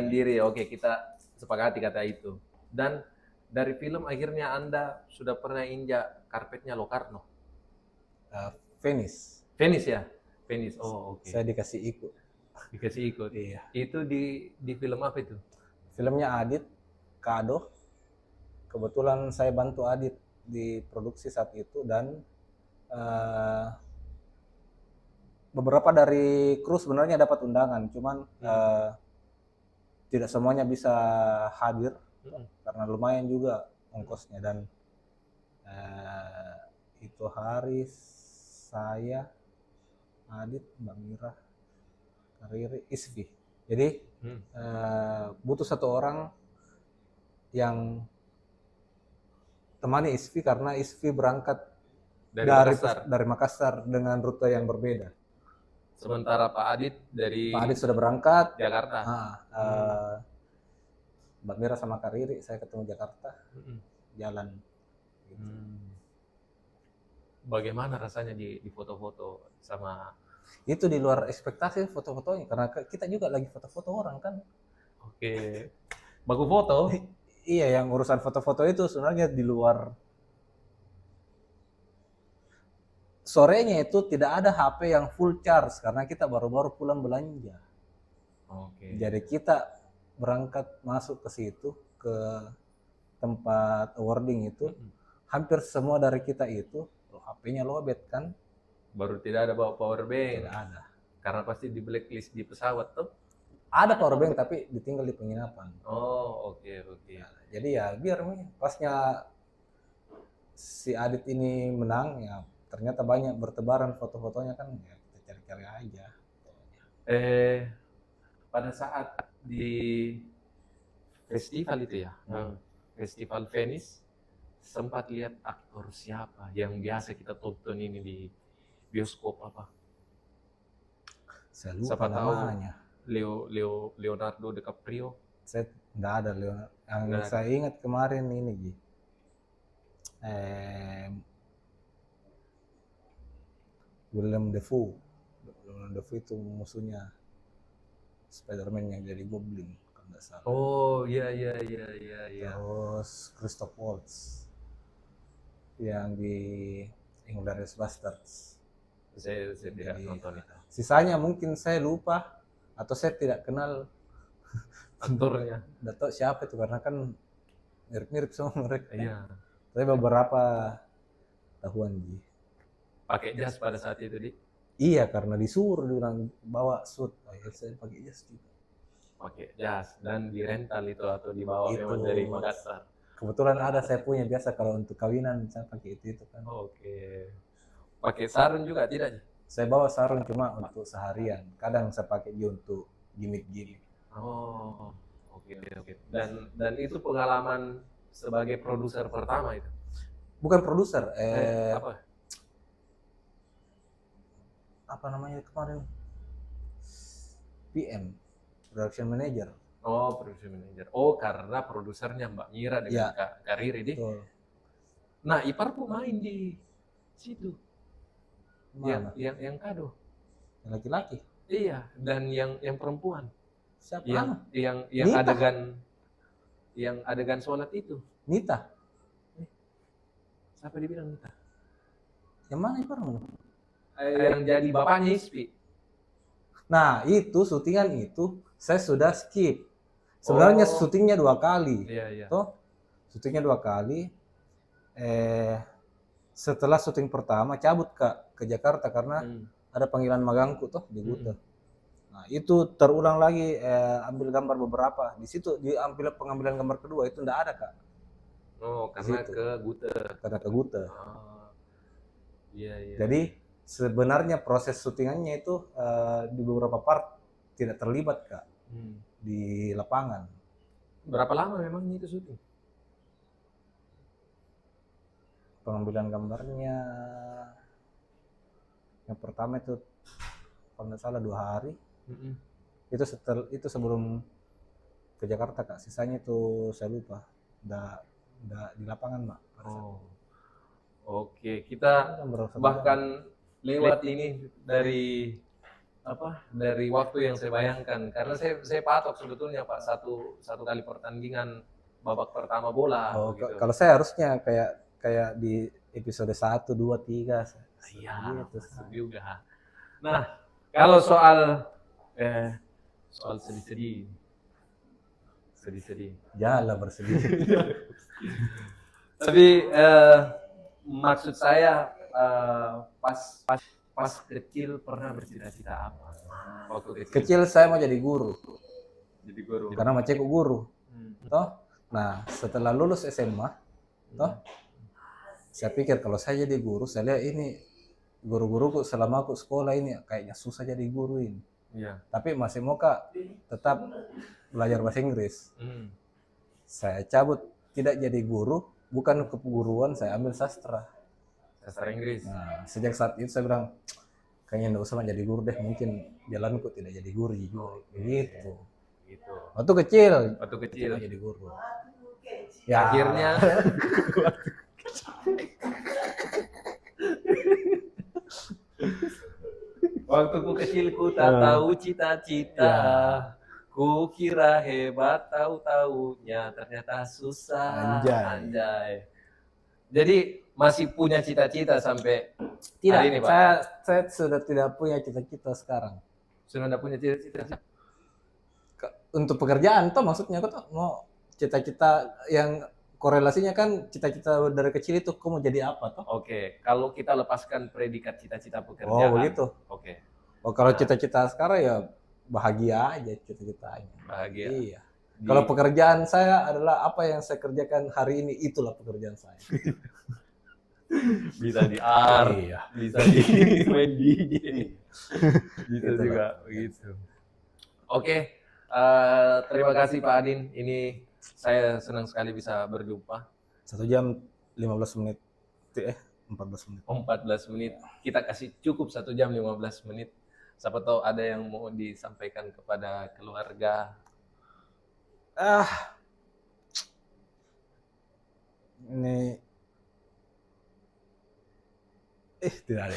diri. Oke, kita sepakati kata itu. Dan dari film akhirnya Anda sudah pernah injak karpetnya Locarno. Venice ya? Venice. Oh, oke. Saya dikasih ikut. Iya. Itu di film apa itu? Filmnya Adit, Kado. Kebetulan saya bantu Adit di produksi saat itu dan beberapa dari kru sebenarnya dapat undangan, cuman tidak semuanya bisa hadir karena lumayan juga ongkosnya. Dan itu hari saya, Adit, Mbak Mira, Kariri, Isfi. Jadi butuh satu orang yang temani Isfi karena Isfi berangkat dari Makassar dengan rute yang berbeda. Sementara Pak Adit sudah berangkat Jakarta. Mbak Mira sama Kariri saya ketemu Jakarta, jalan. Gitu. Bagaimana rasanya di foto-foto sama? Itu di luar ekspektasi foto-fotonya karena kita juga lagi foto-foto orang kan. Oke. Baku foto? Iya, yang urusan foto-foto itu sebenarnya di luar. Sorenya itu tidak ada HP yang full charge karena kita baru-baru pulang belanja. Oke. Jadi kita berangkat masuk ke situ, ke tempat awarding itu, hampir semua dari kita itu HP-nya lowbat kan. Baru tidak ada bawa power bank. Tidak ada. Karena pasti di blacklist di pesawat tuh. Ada power bank tapi ditinggal di penginapan. Oh, oke. Nah, jadi ya biar pasnya si Adit ini menang ya ternyata banyak bertebaran foto-fotonya kan ya kita cari-cari aja. Pada saat di festival itu ya, Festival Venice, sempat lihat aktor siapa yang biasa kita tonton ini di bioskop apa? Saya lupa namanya. Leonardo DiCaprio. Saya nggak ada Leonardo. Yang saya ingat kemarin ini Ji. Willem Dafoe itu musuhnya Spider-Man yang jadi Goblin kalau nggak salah. Oh iya. Terus Christoph Waltz yang di Inglourious Basterds. Saya tidak nonton itu. Sisanya mungkin saya lupa atau saya tidak kenal aktornya. Nggak tahu siapa itu karena kan mirip-mirip sama mereka. Iya. Tapi beberapa tahuan Ji. pakai jas pada saat itu, Di? Iya, karena disuruh dibilang bawa suit. Oh, ya saya pakai jas juga. Pakai jas dan di rental itu atau dibawa Itu. memang dari Makassar. Kebetulan ada saya punya, biasa kalau untuk kawinan saya pakai itu kan. Oke. Pakai sarung juga tidak, Ji? Saya bawa sarung cuma untuk seharian. Kadang saya pakai juga untuk gimmick-gimmick. Oh, oke oke. Dan itu pengalaman sebagai produser pertama itu. Bukan produser, Apa? apa namanya kemarin? PM, production manager. Oh, producer manager. Oh, karena produsernya Mbak Mira dengan Ya. Kak Riri, Di. Betul. Nah, ipar pun main di situ. Mana? Yang kado. Yang laki-laki. Iya, dan yang perempuan. Siapa? Yang Nita. adegan sholat itu. Nita. Siapa dibilang Nita? Yang mana ipar mana? Yang jadi bapaknya Ispi. Nah, itu syutingan itu saya sudah skip. Sebenarnya Oh. syutingnya 2 kali. Iya, iya. Toh, syutingnya 2 kali. Setelah syuting pertama cabut ke Jakarta karena ada panggilan magangku toh di Gute. Nah, itu terulang lagi, ambil gambar beberapa. Di situ diambil pengambilan gambar kedua itu enggak ada, Kak. Oh, karena Situ. ke Gute. Karena ke Gute. Oh. Iya, iya. Jadi sebenarnya proses syutingannya itu di beberapa part tidak terlibat, Kak, di lapangan. Berapa lama memang itu syuting? Pengambilan gambarnya yang pertama itu kalau nggak salah 2 hari. Itu sebelum ke Jakarta, Kak. Sisanya itu saya lupa. Nggak di lapangan, Mak. Oh. Oke, kita Kan bahkan lewat ini dari waktu yang saya bayangkan karena saya patok sebetulnya Pak satu kali pertandingan babak pertama bola. Oh, begitu. kalau saya harusnya kayak di episode 1, 2, 3. Iya, Gitu. masuk juga. Nah, kalau soal sedih-sedih. Jalan bersedih. Tapi maksud saya pas kecil pernah bercita-cita apa? Waktu kecil. Kecil saya mau jadi guru. Jadi guru. Karena macetku guru. Toh? Nah, setelah lulus SMA, toh? Saya pikir kalau saya jadi guru, saya lihat ini guru-guruku selama aku sekolah ini kayaknya susah jadi guru ini. Iya. Tapi masih mau, Kak, tetap belajar bahasa Inggris. Saya cabut tidak jadi guru, bukan keguruan, saya ambil sastra. Sastra Inggris. Nah, sejak saat itu saya bilang, kayaknya enggak usah jadi guru deh, mungkin jalanku tidak jadi guru juga. Gitu. Gitu. Waktu kecil Tidak jadi guru. Ya. Akhirnya waktu ku kecil ku tak tahu cita-cita. Ku kira hebat, tahu-taunya ternyata susah. Anjay. Jadi masih punya cita-cita sampai Tidak, hari ini, Pak? saya sudah tidak punya cita-cita sekarang. Sudah tidak punya cita-cita? Untuk pekerjaan toh maksudnya aku tuh mau cita-cita yang korelasinya kan cita-cita dari kecil itu aku mau jadi apa toh? Oke, kalau kita lepaskan predikat cita-cita pekerjaan. Oh, begitu. Oke. Oh, kalau cita-cita sekarang ya bahagia aja cita-citanya. Bahagia. Iya. Kalau pekerjaan saya adalah apa yang saya kerjakan hari ini, itulah pekerjaan saya. Bisa di art, Iya. bisa di main DJ, bisa Gitu juga begitu. Oke, terima kasih Pak Adin. Ini saya senang sekali bisa berjumpa. 1 jam 15 menit. 14 menit. 14 menit. Kita kasih cukup 1 jam 15 menit. Siapa tahu ada yang mau disampaikan kepada keluarga. Ini tidak ada.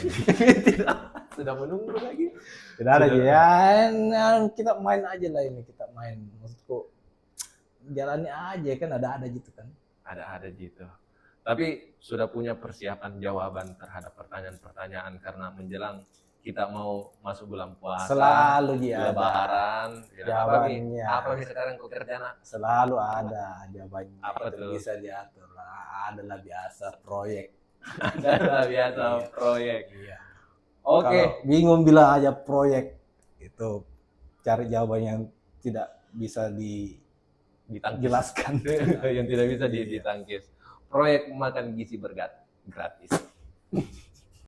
Tidak, sudah menunggu lagi. Tidak ada ya. Kita main aja lah ini, kita main. Maksudku jalani aja kan ada gitu kan. Ada gitu. Tapi sudah punya persiapan jawaban terhadap pertanyaan-pertanyaan karena menjelang kita mau masuk bulan puasa. Selalu dia Lebaran. jawabannya. Apa nih sekarang kau kerja nak? Selalu ada jawabannya. Apa tuh? Bisa diatur lah. Adalah biasa proyek. Biasa proyek. Iya. Oke. Kalau bingung bilang aja proyek itu cari jawaban yang tidak bisa Ditangkis. dijelaskan. Yang tidak bisa Iya. ditangkis. Proyek makan gizi gratis.